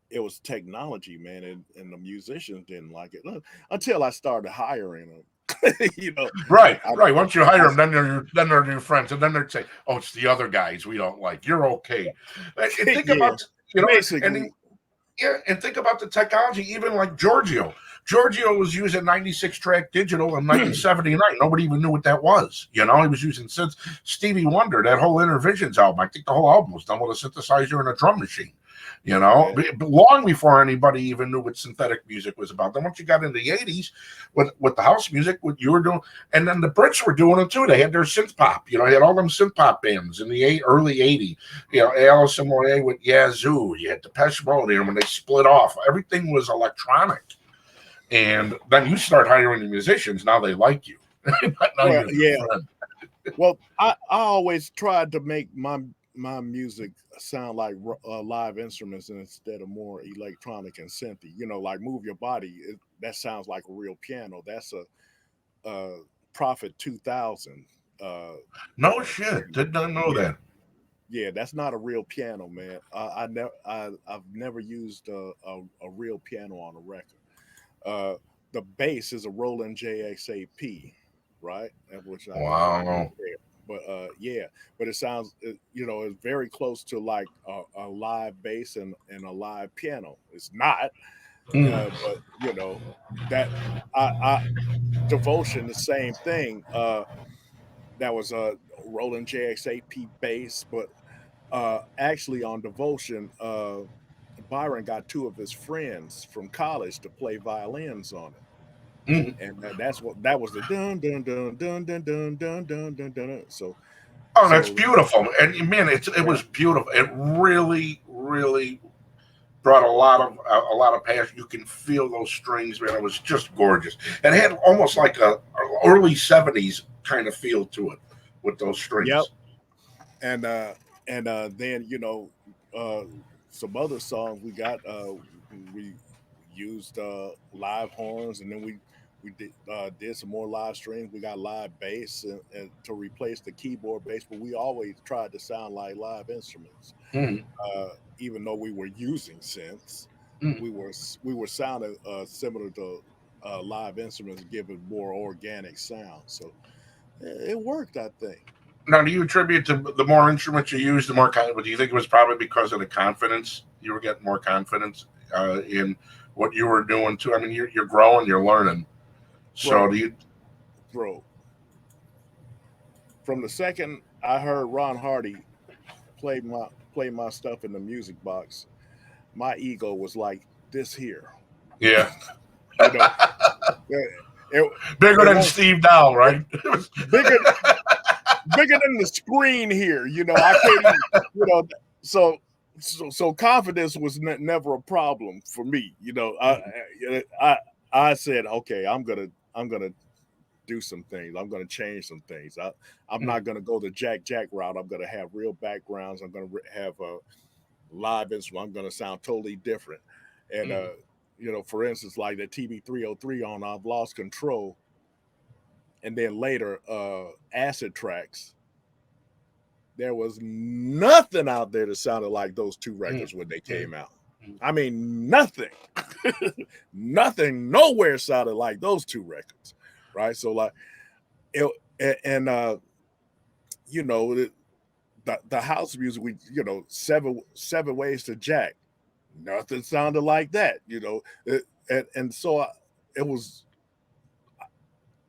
Speaker 2: it was technology, man, and the musicians didn't like it until I started hiring them. You know,
Speaker 1: Right,
Speaker 2: I,
Speaker 1: right. Once you hire
Speaker 2: I
Speaker 1: them, then they're your friends, and then they'd say, "Oh, it's the other guys we don't like. You're okay." And think
Speaker 2: yeah,
Speaker 1: about, you know, and
Speaker 2: basically,
Speaker 1: yeah, and think about the technology. Even like Giorgio, Giorgio was using 96 track digital in 1979. Nobody even knew what that was. You know, he was using synths. Stevie Wonder, that whole Intervisions album. I think the whole album was done with a synthesizer and a drum machine. You know,
Speaker 2: man.
Speaker 1: long before anybody even knew what synthetic music was about. Then once you got in the 80s with the house music, what you were doing, and then the Brits were doing it too. They had their synth pop. You know, they had all them synth pop bands in the early 80s. You know, Alice and Moyer with Yazoo. You had Depeche Mode, and when they split off, everything was electronic. And then you start hiring the musicians. Now they like you. Now
Speaker 2: Well,
Speaker 1: you're their
Speaker 2: yeah.
Speaker 1: friend.
Speaker 2: Well, I always tried to make my music sound like live instruments instead of more electronic and synthy. You know, like Move Your Body. That sounds like a real piano. That's a Prophet 2000. Uh,
Speaker 1: No shit. Did not know
Speaker 2: yeah,
Speaker 1: that.
Speaker 2: yeah, that's not a real piano, man. I've never used a real piano on a record. Uh, the bass is a Roland JXAP, right? Which I got right
Speaker 1: Wow.
Speaker 2: there. But yeah, but it sounds, you know, it's very close to like a live bass and a live piano. It's not,
Speaker 1: Mm.
Speaker 2: but you know, that I Devotion, the same thing. That was a Roland JXAP bass, but actually on Devotion, Byron got two of his friends from college to play violins on it.
Speaker 1: Mm.
Speaker 2: And that's what that was the dun dun dun dun dun dun dun dun dun dun. So
Speaker 1: Oh, that's
Speaker 2: so
Speaker 1: beautiful. And man, it
Speaker 2: yeah,
Speaker 1: was beautiful. It really, really brought a lot of passion. You can feel those strings, man. It was just gorgeous. And it had almost like a early 70s kind of feel to it with those
Speaker 2: yep.
Speaker 1: strings.
Speaker 2: And then you know uh some other songs we used live horns, and then we did some more live strings. We got live bass and to replace the keyboard bass, but we always tried to sound like live instruments.
Speaker 1: Mm.
Speaker 2: Even though we were using synths,
Speaker 1: Mm.
Speaker 2: we were sounding similar to live instruments, giving more organic sound. So it worked, I think.
Speaker 1: Now, do you attribute to the more instruments you use, the more kind? Do you think it was probably because of the confidence you were getting more confidence in what you were doing too? I mean, you're growing, you're learning. So
Speaker 2: Bro,
Speaker 1: do you?
Speaker 2: bro, from the second I heard Ron Hardy play my stuff in the music box, my ego was like this here.
Speaker 1: Yeah,
Speaker 2: You know, it it,
Speaker 1: bigger
Speaker 2: it
Speaker 1: than
Speaker 2: won't
Speaker 1: Steve Dow,
Speaker 2: it,
Speaker 1: right?
Speaker 2: bigger bigger than the screen here. You know, I can't even. You know, so so confidence was never a problem for me. You know, I I said, okay, I'm gonna do some things. I'm going to change some things. I'm not going to go the Jack route. I'm going to have real backgrounds. I'm going to have a live instrument. I'm going to sound totally different. And
Speaker 1: Mm.
Speaker 2: you know, for instance, like the TB303 on I've Lost Control, and then later Acid Tracks. There was nothing out there that sounded like those two
Speaker 1: Mm.
Speaker 2: records when they
Speaker 1: Mm.
Speaker 2: came out. I mean, nothing, nothing, nowhere sounded like those two records, right? So like, it, and you know, the house music, we, you know, seven ways to Jack, nothing sounded like that, you know. And so it was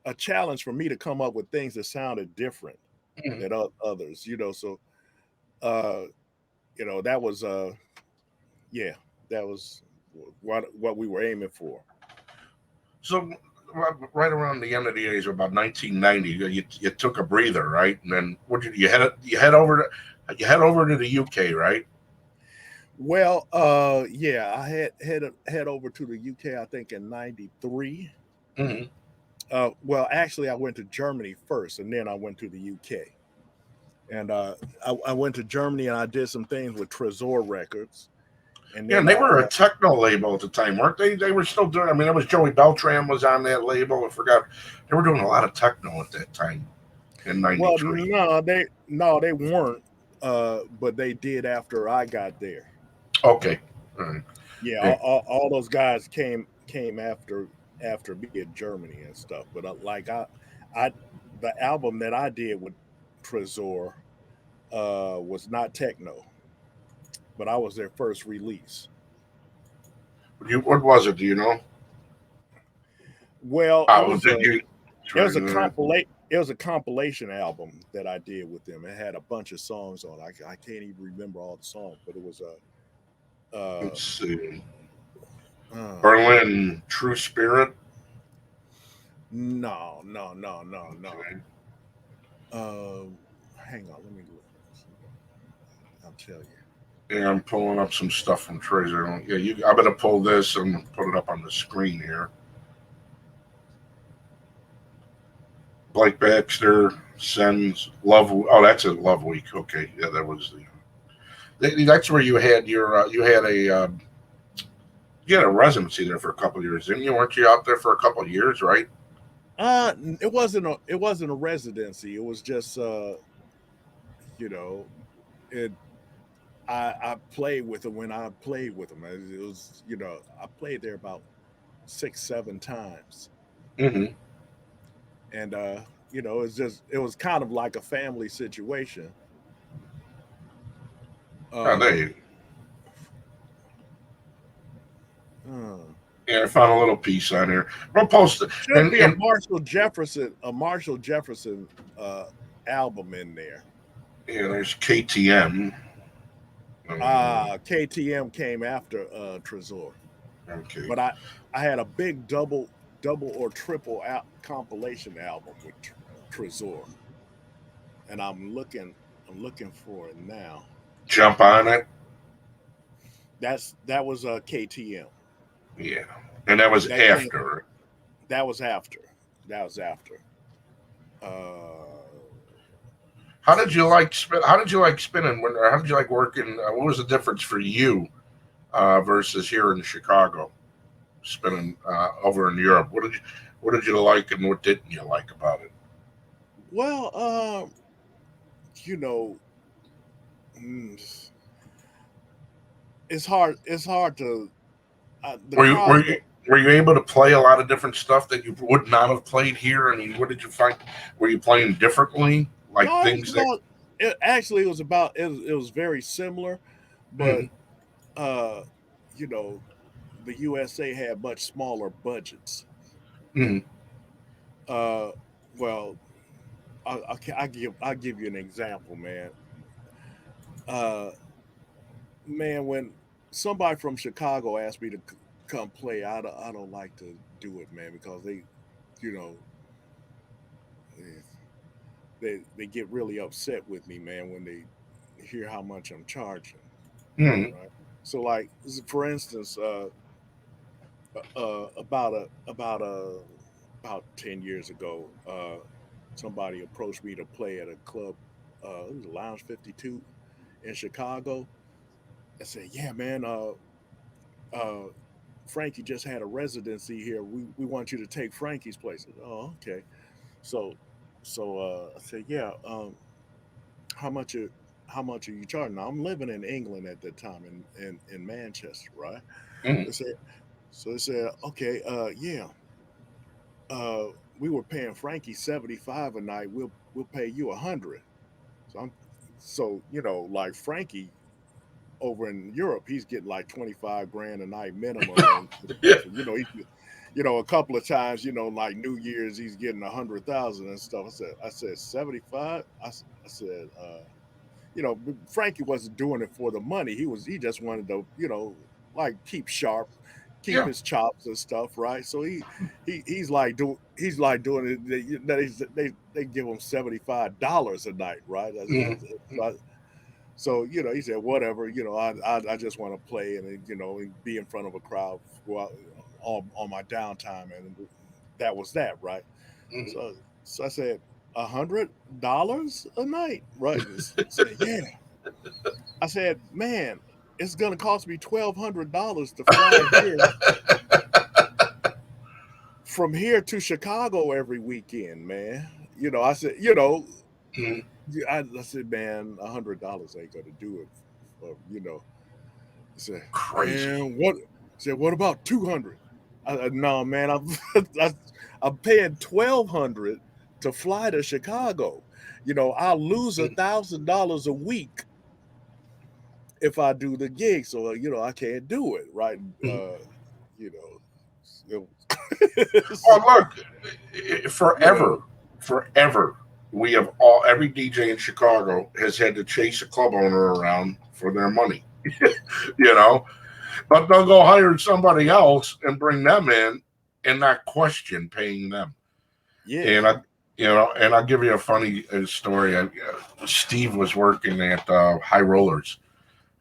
Speaker 2: a challenge for me to come up with things that sounded different
Speaker 1: Mm.
Speaker 2: than others, you know. So uh you know, that was yeah, that was what we were aiming for.
Speaker 1: So right around the end of the age of about 1990, you took a breather, right? And then what did you head over to the UK, right?
Speaker 2: Well, yeah, I head over to the UK, I think in '93.
Speaker 1: Mm-hmm.
Speaker 2: Well, actually, I went to Germany first, and then I went to the UK. And I went to Germany, and I did some things with Tresor Records. And
Speaker 1: Yeah,
Speaker 2: then
Speaker 1: and they were a techno label at the time, weren't they? They were still doing. I mean, it was Joey Beltran was on that label. I forgot they were doing a lot of techno at that time in
Speaker 2: well,
Speaker 1: '93.
Speaker 2: no, they weren't. But they did after I got there.
Speaker 1: Okay, all right.
Speaker 2: Yeah,
Speaker 1: Yeah.
Speaker 2: all those guys came after me in Germany and stuff. But I the album that I did with Trezor was not techno, but I was their first release.
Speaker 1: What was it? Do you know?
Speaker 2: Well,
Speaker 1: Oh, did you?
Speaker 2: it was a compilation album that I did with them. It had a bunch of songs on. I can't even remember all the songs, but it was a
Speaker 1: Let's see.
Speaker 2: uh
Speaker 1: Berlin, True Spirit.
Speaker 2: no.
Speaker 1: Okay.
Speaker 2: Hang on, let me look. I'll tell you.
Speaker 1: Yeah, I'm pulling up some stuff from Treasure. Yeah, you. I better pull this and put it up on the screen here. Blake Baxter sends Love. Oh, that's a Love Week. Okay, yeah, that was the. That's where you had your. You had a residency there for a couple of years, didn't you? Weren't you out there for a couple of years, right?
Speaker 2: It wasn't a residency. It was just you know, it I played with them when I played with them. It was, I played there about 6, 7 times.
Speaker 1: Mm-hmm.
Speaker 2: And it was kind of like a family situation.
Speaker 1: Oh, there
Speaker 2: Uh,
Speaker 1: you.
Speaker 2: uh
Speaker 1: Yeah, I found a little piece on here. We'll post it.
Speaker 2: should
Speaker 1: And
Speaker 2: be
Speaker 1: and
Speaker 2: A Marshall Jefferson album in there.
Speaker 1: yeah, there's KTM.
Speaker 2: KTM came after Trezor.
Speaker 1: Okay.
Speaker 2: But I had a big double or triple compilation album with Trezor, and I'm looking for it now.
Speaker 1: Jump on it.
Speaker 2: That was KTM.
Speaker 1: Yeah, and that was
Speaker 2: That came
Speaker 1: after.
Speaker 2: that was after. That was after. Uh,
Speaker 1: How did you like spin? How did you like spinning? When? Or how did you like working? What was the difference for you versus here in Chicago, spinning over in Europe? What did you like and what didn't you like about it?
Speaker 2: well, you know, mm, it's hard to the
Speaker 1: Were you
Speaker 2: crowd.
Speaker 1: were you were you able to play a lot of different stuff that you would not have played here? I mean, what did you find? Were you playing differently, like
Speaker 2: No, it was
Speaker 1: things that?
Speaker 2: about. Actually, it was very similar, but
Speaker 1: Mm,
Speaker 2: uh, you know, the USA had much smaller budgets.
Speaker 1: mm,
Speaker 2: Uh, well, I give you an example, man. Uh, Man, when somebody from Chicago asked me to come play, I don't like to do it, man, because you know, eh, they get really upset with me, man, when they hear how much I'm charging,
Speaker 1: mm,
Speaker 2: right? So, like, for instance, about 10 years ago, somebody approached me to play at a club, it was Lounge 52 in Chicago. I said, "Yeah, man, uh, Frankie just had a residency here. We want you to take Frankie's place." I said, "Oh, okay." So I said, "Yeah, how much are how much are you charging?" Now, I'm living in England at that time, in Manchester, right?
Speaker 1: mm.
Speaker 2: They said, they said, "Okay, yeah, uh, we were paying Frankie 75 a night. We'll pay you 100." So like Frankie over in Europe, he's getting like 25 grand a night minimum and
Speaker 1: Yeah,
Speaker 2: stuff. And a couple of times, like New Year's, he's getting 100,000 and stuff. I said 75. I said, Frankie wasn't doing it for the money. He just wanted to, like keep sharp, keep
Speaker 1: yeah.
Speaker 2: his chops and stuff, right? So he's like doing it. They give him $75 a night, right?
Speaker 1: Mm,
Speaker 2: He said, whatever, I just want to play and and be in front of a crowd on my downtime, and that was that, right?
Speaker 1: mm.
Speaker 2: So I said, $100 a night, right? I said, yeah. I said, man, it's gonna cost me $1,200 to fly here from here to Chicago every weekend, man. I said,
Speaker 1: Mm,
Speaker 2: I said, man, $100 ain't gonna do it. I said,
Speaker 1: crazy.
Speaker 2: man, what? I said, what about 200? No, man, I'm paying 1,200 to fly to Chicago. I'll lose $1,000 a week if I do the gig. So I can't do it, right?
Speaker 1: Mm.
Speaker 2: You know,
Speaker 1: Well, look,
Speaker 2: you know,
Speaker 1: forever, we have every DJ in Chicago has had to chase a club owner around for their money, you know, but they'll go hire somebody else and bring them in and not question paying them.
Speaker 2: yeah.
Speaker 1: And and I'll give you a funny story. Steve was working at High Rollers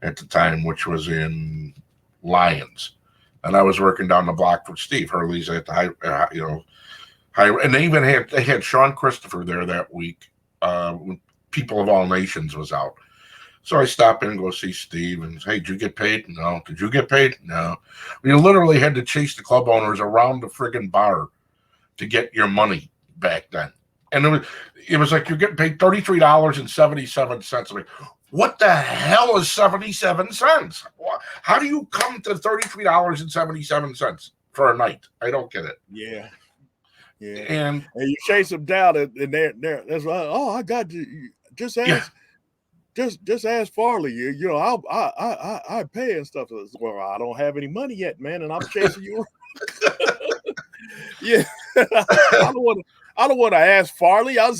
Speaker 1: at the time, which was in Lyons, and I was working down the block with Steve Hurley's at the high, and they had Sean Christopher there that week. When People of All Nations was out, so I stopped in and go see Steve and say, hey, did you get paid? No. Did you get paid? No. We literally had to chase the club owners around the friggin' bar to get your money back then. And it was like you're getting paid $33.77. I'm like, what the hell is 77 cents? How do you come to $33.77 for a night? I don't get it.
Speaker 2: Yeah.
Speaker 1: And
Speaker 2: you chase them down, and they're that's right. Oh, I got you. Just ask, just ask Farley. I pay and stuff. Well, I don't have any money yet, man, and I'm chasing you. Yeah, I don't want to ask Farley. I'm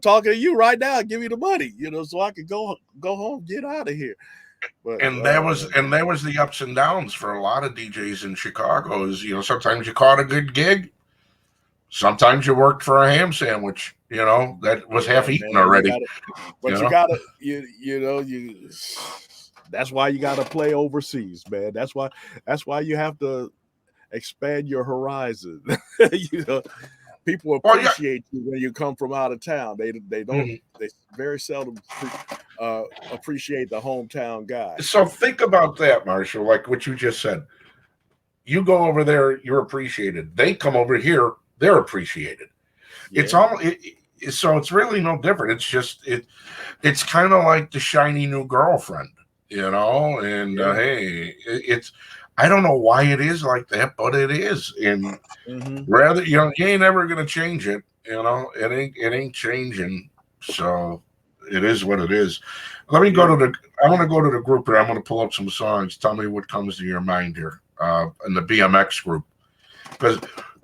Speaker 2: talking to you right now. Give me the money, so I can go home, get out of here. But
Speaker 1: that was the ups and downs for a lot of DJs in Chicago. Is sometimes you caught a good gig, sometimes you worked for a ham sandwich. That was half eaten already.
Speaker 2: That's why you gotta play overseas, man. That's why you have to expand your horizon. People appreciate you when you come from out of town. They don't. Mm-hmm. They very seldom appreciate the hometown guy.
Speaker 1: So think about that, Marshall. Like what you just said. You go over there, you're appreciated. They come over here, they're appreciated. Yeah. It's all. So it's really no different. It's just it's kind of like the shiny new girlfriend, And hey, it's. I don't know why it is like that, but it is. And rather, you ain't never gonna change it. It ain't changing. So it is what it is. Let me go to I want to go to the group here. I'm going to pull up some songs. Tell me what comes to your mind here. In the BMX group, because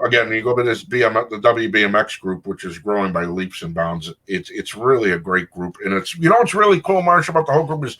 Speaker 1: again, you go to this the WBMX group, which is growing by leaps and bounds. It's really a great group, and it's what's really cool, Marshall, about the whole group is.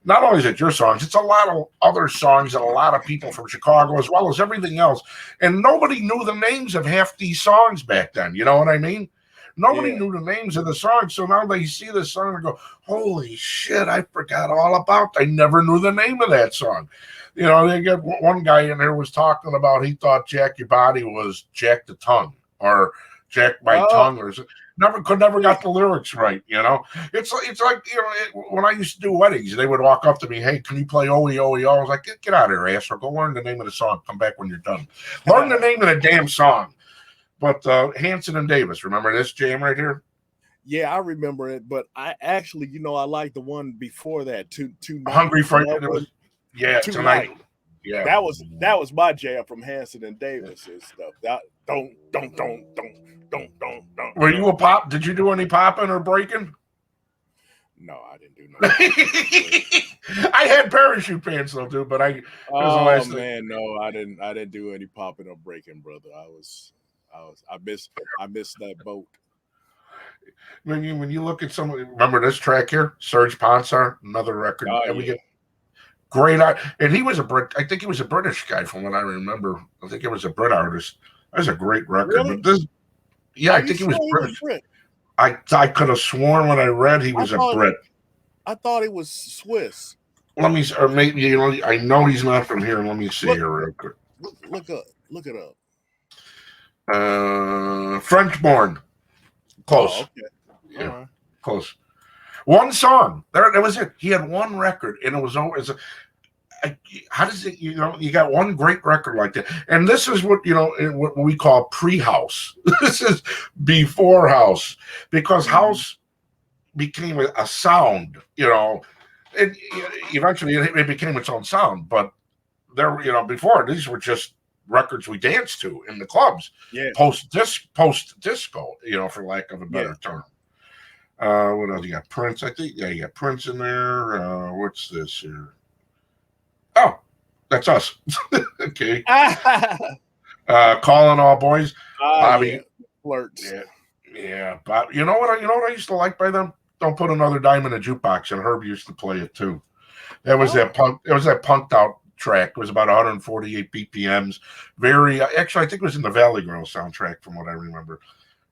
Speaker 1: Not only is it your songs, it's a lot of other songs and a lot of people from Chicago as well as everything else. And nobody knew the names of half these songs back then. You know what I mean? Nobody knew the names of the songs. So now they see this song and go, holy shit, I forgot all about. I never knew the name of that song. They get one guy in there was talking about he thought Jack Your Body was Jack the Tongue or Jack My Tongue or something. Never got the lyrics right, It's like when I used to do weddings, they would walk up to me, hey, can you play Oe Oe O? I was like, get out of here, asshole. Go learn the name of the song. Come back when you're done. Learn the name of the damn song. But Hanson and Davis, remember this jam right here?
Speaker 2: Yeah, I remember it, but I actually, I like the one before that, Tonight.
Speaker 1: Hungry for it. Tonight. Yeah,
Speaker 2: that was my jam from Hanson and Davis and stuff. That don't.
Speaker 1: Were you a pop? Did you do any popping or breaking?
Speaker 2: No, I didn't do no.
Speaker 1: I had parachute pants though, too, but I.
Speaker 2: Oh man, no, I didn't do any popping or breaking, brother. I missed that boat.
Speaker 1: When you look at remember this track here, Serge Ponsar, another record, and we get great art. And he was I think he was a British guy from what I remember. I think it was a Brit artist. That's a great record.
Speaker 2: Really?
Speaker 1: But I think he was British. I could have sworn when I read he was a Brit.
Speaker 2: I thought he was Swiss.
Speaker 1: Let me, or maybe I know he's not from here. Let me see here real quick.
Speaker 2: Look it up.
Speaker 1: French born. Close.
Speaker 2: Oh, okay.
Speaker 1: Yeah. Right. Close. One song. That was it. He had one record, and it was always how does it, you got one great record like that. And this is what, what we call pre-house. This is before house, because house became a sound, and eventually it became its own sound. But there, before, these were just records we danced to in the clubs.
Speaker 2: Yeah.
Speaker 1: Post disco, for lack of a better term. What else you got? Prince, I think. Yeah, you got Prince in there. What's this here? Oh, that's us. Okay. Calling all boys. Bobby.
Speaker 2: Yeah. Flirts.
Speaker 1: Yeah. Bob. You know what I used to like by them? Don't Put Another Dime in a Jukebox, and Herb used to play it too. That was that punk. It was that punked out track. It was about 148 BPMs. Very. Actually, I think it was in the Valley Girl soundtrack, from what I remember.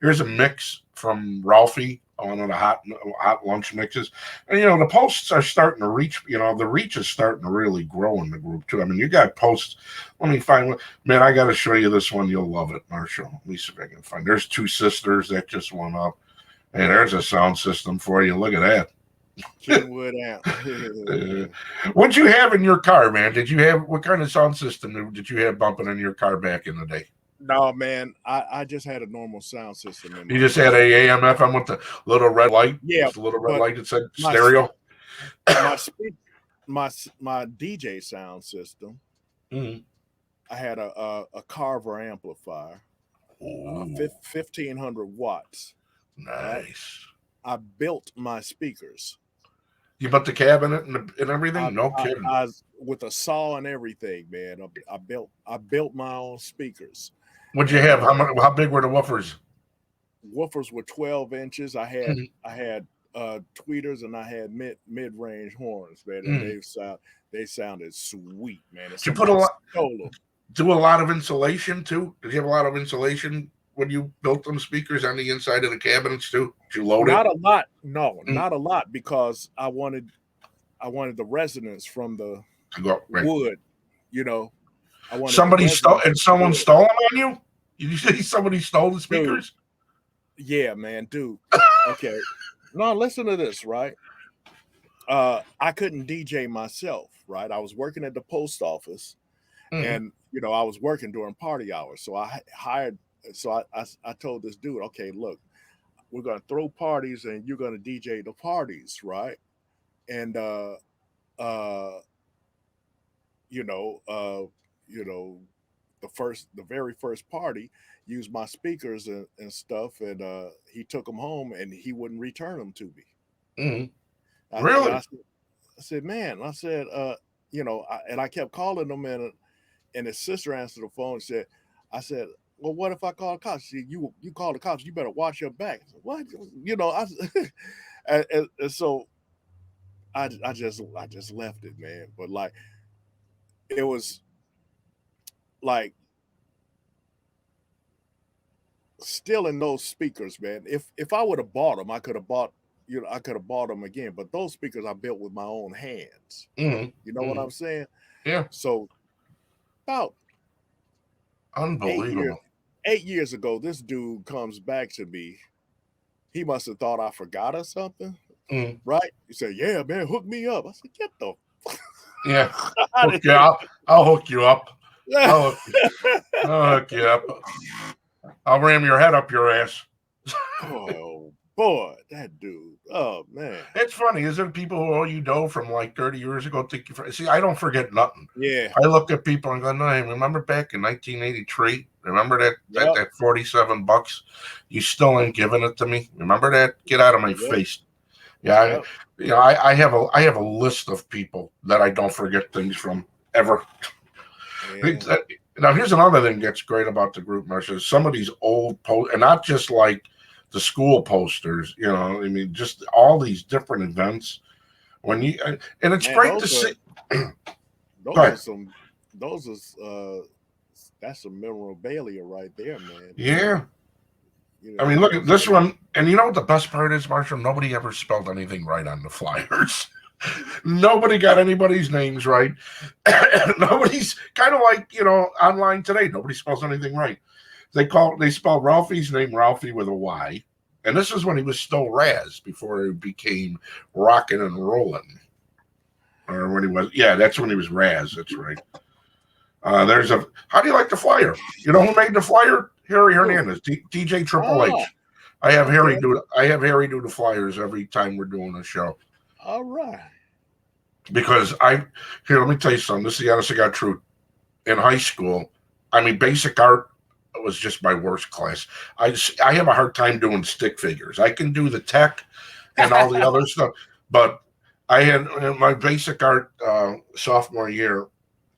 Speaker 1: Here's a mix from Ralphie, one of the hot lunch mixes. And, the posts are starting to reach, the reach is starting to really grow in the group, too. I mean, you got posts. Let me find one. Man, I got to show you this one. You'll love it, Marshall. Let me see if I can find. There's Two Sisters. That just went up. Hey, there's a sound system for you. Look at that.
Speaker 2: Kenwood amp.
Speaker 1: What'd you have in your car, man? What kind of sound system did you have bumping in your car back in the day?
Speaker 2: No, man, I just had a normal sound system.
Speaker 1: You just had a AM FM with the little red light?
Speaker 2: Yeah.
Speaker 1: The little red light that said
Speaker 2: my
Speaker 1: stereo?
Speaker 2: My DJ sound system, I had a Carver amplifier, 1,500 watts.
Speaker 1: Nice.
Speaker 2: I built my speakers.
Speaker 1: You built the cabinet and everything? No kidding.
Speaker 2: I with a saw and everything, man. I built my own speakers.
Speaker 1: What'd you have? How big were the woofers?
Speaker 2: Woofers were 12 inches. I had tweeters and I had mid range horns, man. And they sounded sweet, man.
Speaker 1: Did you do a lot of insulation too? Did you have a lot of insulation when you built them speakers on the inside of the cabinets too? Did you load it?
Speaker 2: Not a lot. No, not a lot, because I wanted the resonance from the wood.
Speaker 1: Someone stole them on you? You say somebody stole the speakers?
Speaker 2: Dude. Yeah, man, dude. Okay. No, listen to this, right? I couldn't DJ myself, right? I was working at the post office, and I was working during party hours. So I told this dude, okay, look, we're gonna throw parties and you're gonna DJ the parties, right? And the very first party used my speakers and stuff, and he took them home and he wouldn't return them to me.
Speaker 1: Really?
Speaker 2: I said, man, and I kept calling him, and his sister answered the phone and said, well, what if I call the cops? She said, you call the cops, you better watch your back. I said, what? And so I just left it, man. But like, it was like stealing those speakers, man. If I would have bought them, I could have bought them again. But those speakers I built with my own hands. You know what I'm saying?
Speaker 1: Yeah.
Speaker 2: So about
Speaker 1: unbelievable.
Speaker 2: 8 years ago, this dude comes back to me. He must have thought I forgot or something, right? He said, "Yeah, man, hook me up." I said, "Get the
Speaker 1: yeah, I'll hook you up. I'll hook you up. I'll ram your head up your ass."
Speaker 2: Oh boy, that dude. Oh man,
Speaker 1: it's funny, isn't it? People who owe you dough from like 30 years ago think you. See, I don't forget nothing.
Speaker 2: Yeah,
Speaker 1: I look at people and go, "No, remember back in 1983? Remember that $47? You still ain't giving it to me. Remember that? Get out of my face." Yeah, I have a list of people that I don't forget things from ever. Yeah. Now, here's another thing that's great about the group, Marcia. Some of these old and not just like the school posters, I mean, just all these different events. And it's great to see.
Speaker 2: That's some memorabilia right there, man.
Speaker 1: Yeah. I mean, look at this one. And you know what the best part is, Marshall? Nobody ever spelled anything right on the flyers. Nobody got anybody's names right. Nobody's kind of like, online today. Nobody spells anything right. They spell Ralphie's name Ralphie with a Y. And this is when he was still Raz, before he became Rockin' and Rollin'. or when he was. Yeah, that's when he was Raz. That's right. There's a. How do you like the flyer? You know who made the flyer? Harry Hernandez, DJ Triple
Speaker 2: Oh,
Speaker 1: H. I have
Speaker 2: okay.
Speaker 1: Harry do. I have Harry do the flyers every time we're doing a show.
Speaker 2: All right.
Speaker 1: Because here, let me tell you something. This is the honest to God truth. In high school, I mean, basic art was just my worst class. I have a hard time doing stick figures. I can do the tech and all the other stuff, but I had in my basic art sophomore year,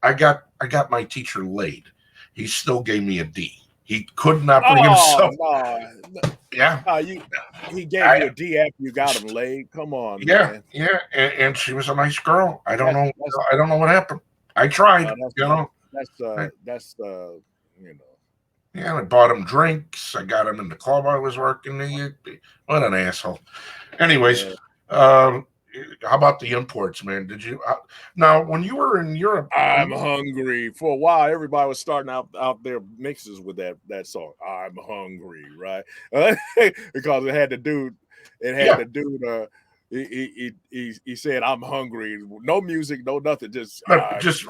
Speaker 1: I got my teacher laid. He still gave me a D. He could not bring himself.
Speaker 2: No.
Speaker 1: Yeah.
Speaker 2: He gave you a D after you got him laid. Come on,
Speaker 1: yeah,
Speaker 2: man.
Speaker 1: and she was a nice girl. I don't know what happened. I tried,
Speaker 2: That's you know.
Speaker 1: Yeah, I bought him drinks. I got him in the club I was working. What an asshole. Anyways, how about the imports, man? Did you now when you were in Europe?
Speaker 2: I'm hungry. For a while, everybody was starting out their mixes with that song. I'm hungry, right? Because it had the dude. He said, "I'm hungry." No music, no nothing. Just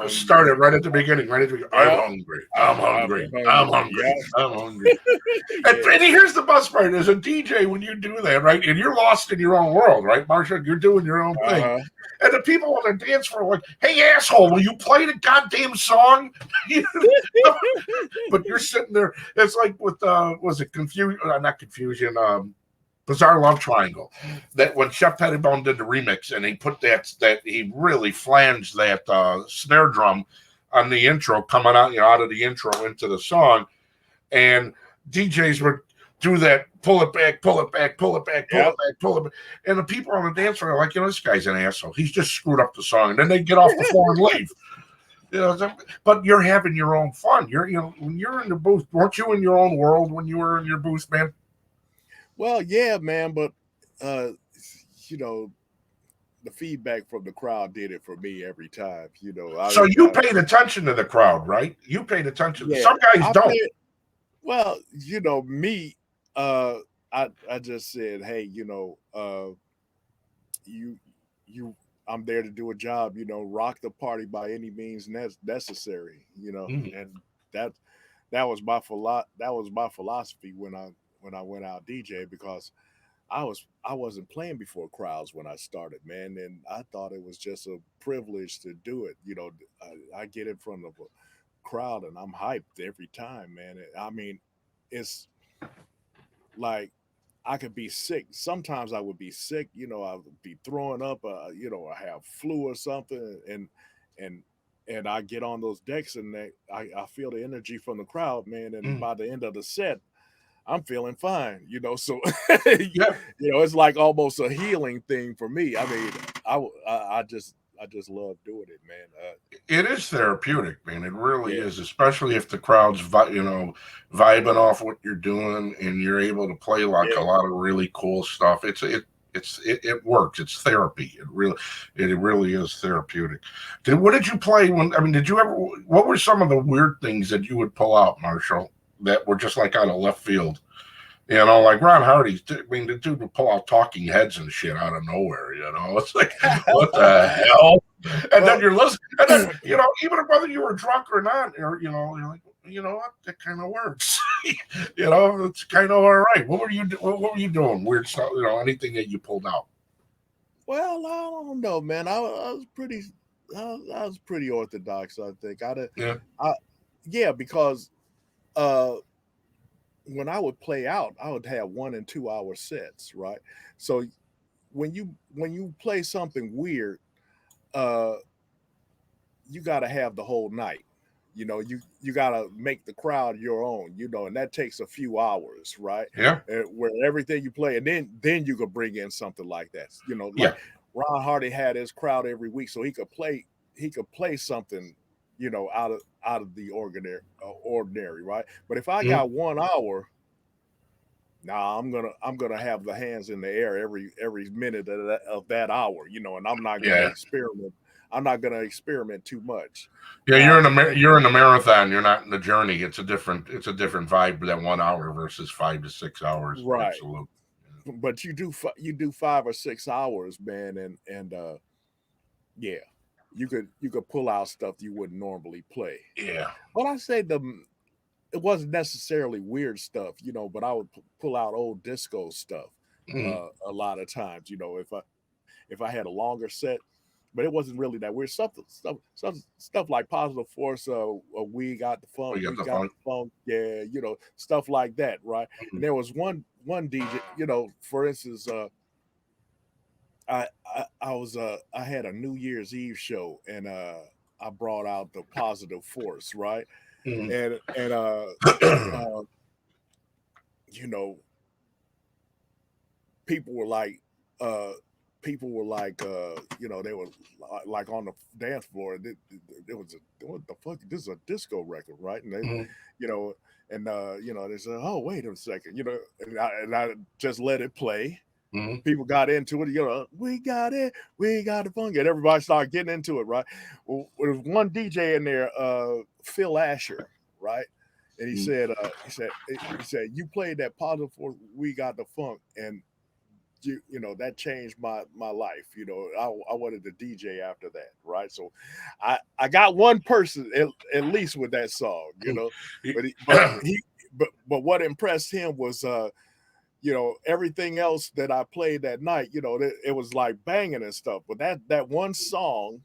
Speaker 1: started right at the beginning. Right at the beginning.
Speaker 2: Yeah.
Speaker 1: I'm hungry. I'm hungry. I'm hungry.
Speaker 2: Yeah.
Speaker 1: I'm hungry. And here's the best part: as a DJ, when you do that, right, and you're lost in your own world, right, Marsha? You're doing your own thing, and the people on the dance floor are like, "Hey, asshole, will you play the goddamn song?" But you're sitting there. It's like with was it confusion? Not confusion. Bizarre Love Triangle. That when Chef Pettibone did the remix and he put that he really flanged that snare drum on the intro, coming out of the intro into the song, and DJs would do that, pull it back, pull it back, pull it back, pull it back, pull it back, and the people on the dance floor are like, this guy's an asshole. He's just screwed up the song, and then they get off the floor and leave. But you're having your own fun. When you're in the booth, weren't you in your own world when you were in your booth, man?
Speaker 2: Well, yeah, man, but the feedback from the crowd did it for me every time.
Speaker 1: So you paid attention to the crowd, right? You paid attention.
Speaker 2: Yeah,
Speaker 1: some guys don't.
Speaker 2: Well, me, I just said, hey, I'm there to do a job. Rock the party by any means necessary. And that was my philosophy when I went out DJ, because I wasn't playing before crowds when I started, man, and I thought it was just a privilege to do it. I get in front of a crowd and I'm hyped every time, man. I mean, it's like I could be sick. Sometimes I would be sick, I would be throwing up, I have flu or something, and I get on those decks and I feel the energy from the crowd, man, and by the end of the set, I'm feeling fine, so it's like almost a healing thing for me. I mean, I just love doing it, man.
Speaker 1: It is therapeutic, man. It really is, especially if the crowd's vibing off what you're doing and you're able to play a lot of really cool stuff. It works. It's therapy. It really is therapeutic. What did you play what were some of the weird things that you would pull out, Marshall, that were just like out of left field? Like Ron Hardy. The dude would pull out Talking Heads and shit out of nowhere. It's like, what the hell? And then you're listening, and then even whether you were drunk or not, you're like, what, that kind of works. It's kind of all right. What were you doing? Weird stuff. Anything that you pulled out?
Speaker 2: Well, I don't know, man. I was pretty orthodox, I think. Because when I would play out, I would have 1 and 2 hour sets, right? So when you play something weird, you got to have the whole night. You got to make the crowd your own, and that takes a few hours, right?
Speaker 1: Yeah.
Speaker 2: Where everything you play, and then you could bring in something like that. Ron Hardy had his crowd every week, so he could play something, out of the ordinary, right? But if I got 1 hour, I'm gonna have the hands in the air every minute of that hour, and I'm not gonna experiment. I'm not gonna experiment too much.
Speaker 1: Yeah, you're in the marathon. You're not in the journey. It's a different vibe than 1 hour versus 5 to 6 hours.
Speaker 2: Right.
Speaker 1: Absolutely.
Speaker 2: But you do 5 or 6 hours, man, and yeah. you could pull out stuff you wouldn't normally play.
Speaker 1: Yeah.
Speaker 2: But I say it wasn't necessarily weird stuff, but I would pull out old disco stuff a lot of times, if I had a longer set, but it wasn't really that weird stuff like Positive Force. We got the funk,
Speaker 1: We got
Speaker 2: we
Speaker 1: the
Speaker 2: got
Speaker 1: funk.
Speaker 2: the funk, yeah, stuff like that, right? And there was one DJ, for instance, I had a New Year's Eve show, and I brought out the Positive Force, right? And uh, you know, people were like, they were like on the dance floor. It was what the fuck? This is a disco record, right? And they, you know, they said, "Oh, wait a second," and I just let it play. People got into it, we got it, we got the funk, and everybody started getting into it, right? Well, there was one DJ in there, Phil Asher, right? And he said, you played that Positive Force, we got the funk, and that changed my life. I wanted to DJ after that, right? So I got one person at least with that song, but what impressed him was everything else that I played that night, it was like banging and stuff. But that one song,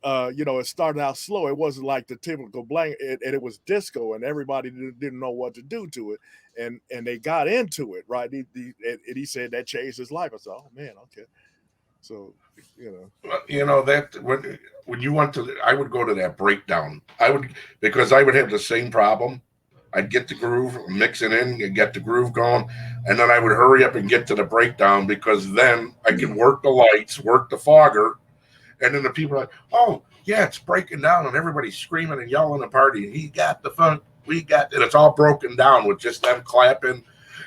Speaker 2: it started out slow. It wasn't like the typical blank, and it was disco, and everybody didn't know what to do to it, and they got into it, right? He said that changed his life. I said, oh man, okay. So
Speaker 1: that when you went to, I would go to that breakdown. Because I would have the same problem. I'd get the groove, mix it in, and get the groove going, and then I would hurry up and get to the breakdown because then I can work the lights, work the fogger, and then the people are like, "Oh, yeah, it's breaking down," and everybody's screaming and yelling at the party. He got the funk, we got it. It's all broken down with just them clapping,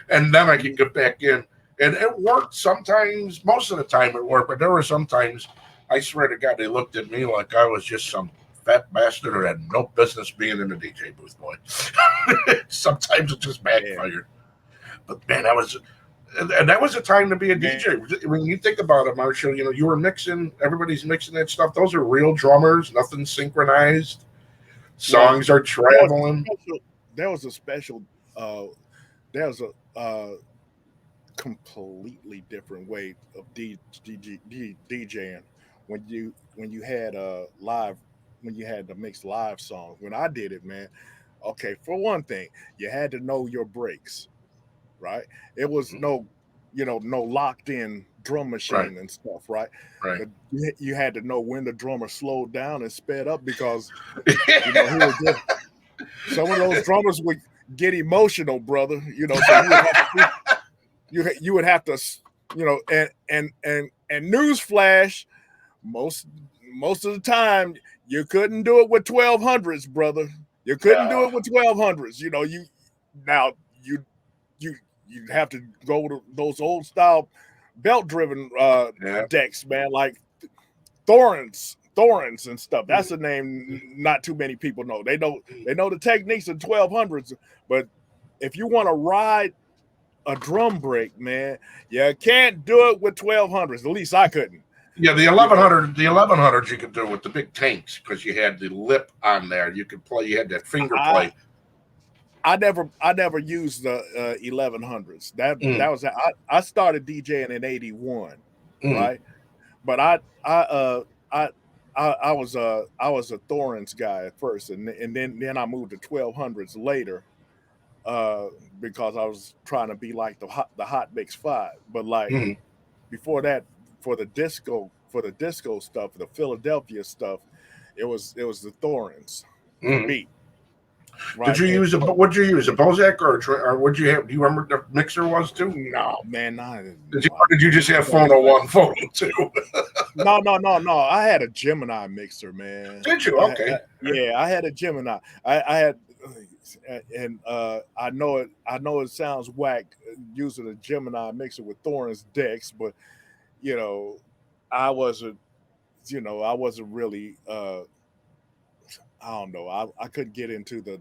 Speaker 1: and then I can get back in, and it worked. Sometimes, most of the time, it worked, but there were some times, I swear to God, they looked at me like I was just some fat bastard who had no business being in the DJ booth, boy. Sometimes it just backfired. Yeah. But man, that was a time to be a DJ. When you think about it, Marshall, you were mixing, everybody's mixing that stuff. Those are real drummers, nothing synchronized. Songs are traveling.
Speaker 2: There was a completely different way of DJing when you had when you had to mix live songs. When I did it, man, okay, for one thing, you had to know your breaks, right? It was no locked in drum machine and stuff, right?
Speaker 1: Right.
Speaker 2: You had to know when the drummer slowed down and sped up because some of those drummers would get emotional, brother. So you would have to, and newsflash, most of the time you couldn't do it with 1200s, brother. You couldn't do it with 1200s. You'd have to go to those old style belt driven decks, man, like Thorns and stuff. That's a name not too many people know. They know the techniques of 1200s, but if you want to ride a drum break, man, you can't do it with 1200s. At least I couldn't.
Speaker 1: Yeah, the 1100s you could do with the big tanks because you had the lip on there. You could play. You had that finger play.
Speaker 2: I never used the 1100s. That was I started DJing in '81, right? But I was a Thorns guy at first, and then I moved to 1200s later, because I was trying to be like the Hot Mix 5. But like before that, for the disco stuff, the Philadelphia stuff, it was the Thorns for beat.
Speaker 1: Right. Did you use what'd you use, a Bozak or what'd you have? Do you remember what the mixer was too?
Speaker 2: No, man, I didn't.
Speaker 1: Did you just have Phono 1, Phono 2?
Speaker 2: No. I had a Gemini mixer, man.
Speaker 1: Did you? Okay.
Speaker 2: I had a Gemini. I had, and I know it sounds whack using a Gemini mixer with Thorns decks, but I wasn't really. I don't know. I couldn't get into the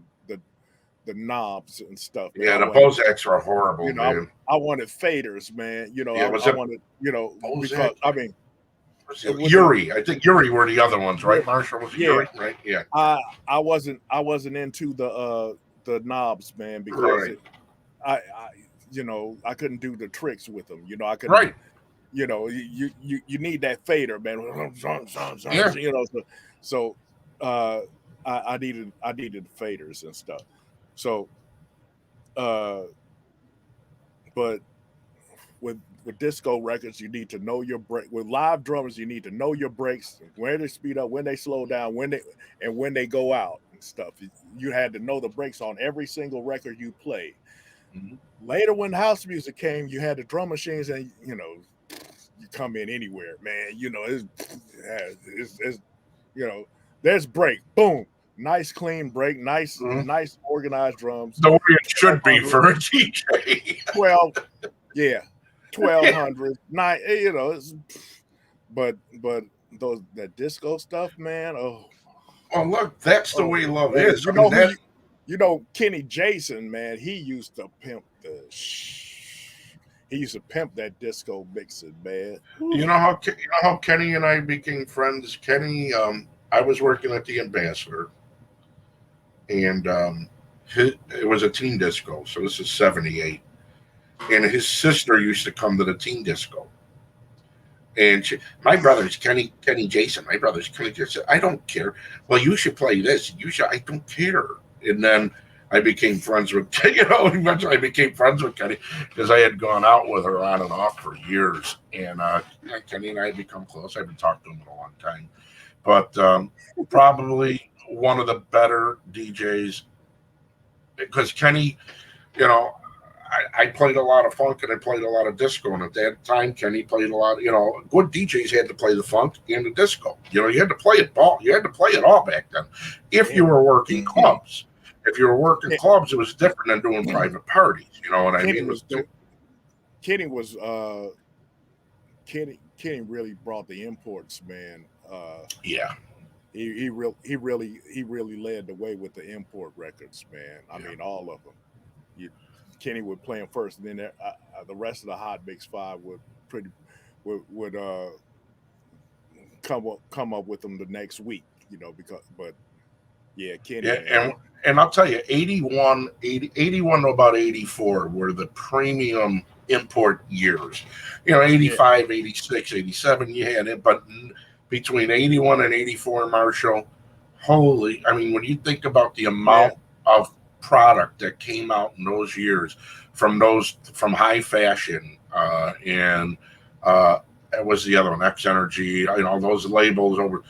Speaker 2: knobs and stuff. Man.
Speaker 1: Yeah, the Bozaks are horrible, man.
Speaker 2: I wanted faders, man. I wanted, because
Speaker 1: Yuri. I think Yuri were the other ones, right? Marshall was Yuri, right? Yeah.
Speaker 2: I wasn't into the knobs, man, because
Speaker 1: Right.
Speaker 2: I I couldn't do the tricks with them. I couldn't.
Speaker 1: Right.
Speaker 2: You need that fader, man.
Speaker 1: Yeah.
Speaker 2: So I needed faders and stuff. So but with disco records, you need to know your break. With live drummers, you need to know your breaks, when they speed up, when they slow down, when they go out and stuff. You had to know the breaks on every single record you played.
Speaker 1: Mm-hmm.
Speaker 2: Later, when house music came, you had the drum machines, and you come in anywhere, man. It's there's break, boom, nice clean break, nice organized drums.
Speaker 1: The way it should be for a DJ.
Speaker 2: 12, yeah, 1200, nine, but that disco stuff, man. Oh,
Speaker 1: Well, look, that's the way love is.
Speaker 2: Kenny Jason, man. He used to pimp that disco mixing, man.
Speaker 1: You know how Kenny and I became friends. Kenny, I was working at the Ambassador, and it was a teen disco. So this is '78, and his sister used to come to the teen disco. And my brother's Kenny Jason. My brother's Kenny Jason. I don't care. Well, you should play this. You should. I don't care. And then I became friends with eventually I became friends with Kenny because I had gone out with her on and off for years. And Kenny and I had become close. I haven't talked to him in a long time. But probably one of the better DJs because Kenny, I played a lot of funk and I played a lot of disco. And at that time, Kenny played a lot. Good DJs had to play the funk and the disco. You had to play it all. You had to play it all back then. If you were working clubs, it was different than doing private parties. You know what I mean?
Speaker 2: Kenny really brought the imports, man.
Speaker 1: Yeah.
Speaker 2: He really led the way with the import records, man. I mean, all of them. Kenny would play them first, and then the rest of the Hot Mix 5 would come up with them the next week, Kenny.
Speaker 1: Yeah, and I'll tell you, 81 to about 84 were the premium import years. 85, 86, 87, you had it, but between 81 and 84, Marshall, when you think about the amount of product that came out in those years from high fashion and it was the other one, X Energy, those labels over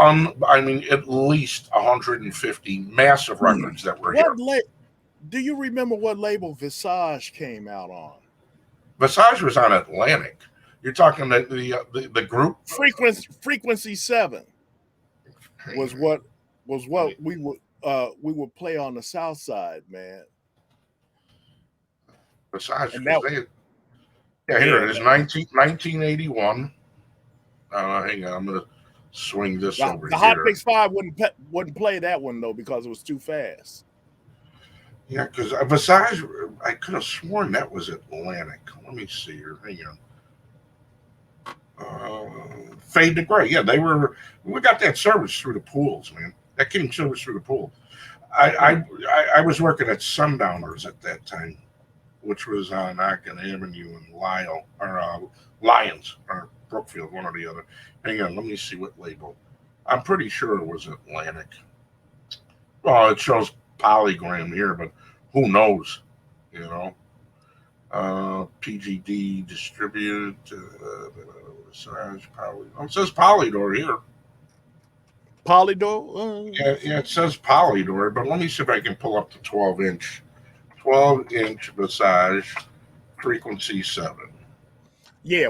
Speaker 1: at least 150 massive records that were here.
Speaker 2: Do you remember what label Visage came out on?
Speaker 1: Visage was on Atlantic. You're talking the group
Speaker 2: Frequency 7 was what we would play on the South Side, man.
Speaker 1: Visage, here it is, 1981. Hang on, I'm gonna swing this over
Speaker 2: the
Speaker 1: here.
Speaker 2: Hot Mix 5 wouldn't play that one though because it was too fast.
Speaker 1: Yeah, because Visage, I could have sworn that was Atlantic. Let me see here. Hang on. Fade to Gray. Yeah, we got that service through the pools, man. That came service through the pool. I was working at Sundowners at that time, which was on Ockin Avenue and Lyons or Brookfield, one or the other. Hang on, let me see what label. I'm pretty sure it was Atlantic. Well, it shows Polygram here, but who knows? PGD distributed. It says Polydor here.
Speaker 2: Polydor?
Speaker 1: Yeah, it says Polydor, but let me see if I can pull up the 12-inch Visage Frequency 7.
Speaker 2: Yeah,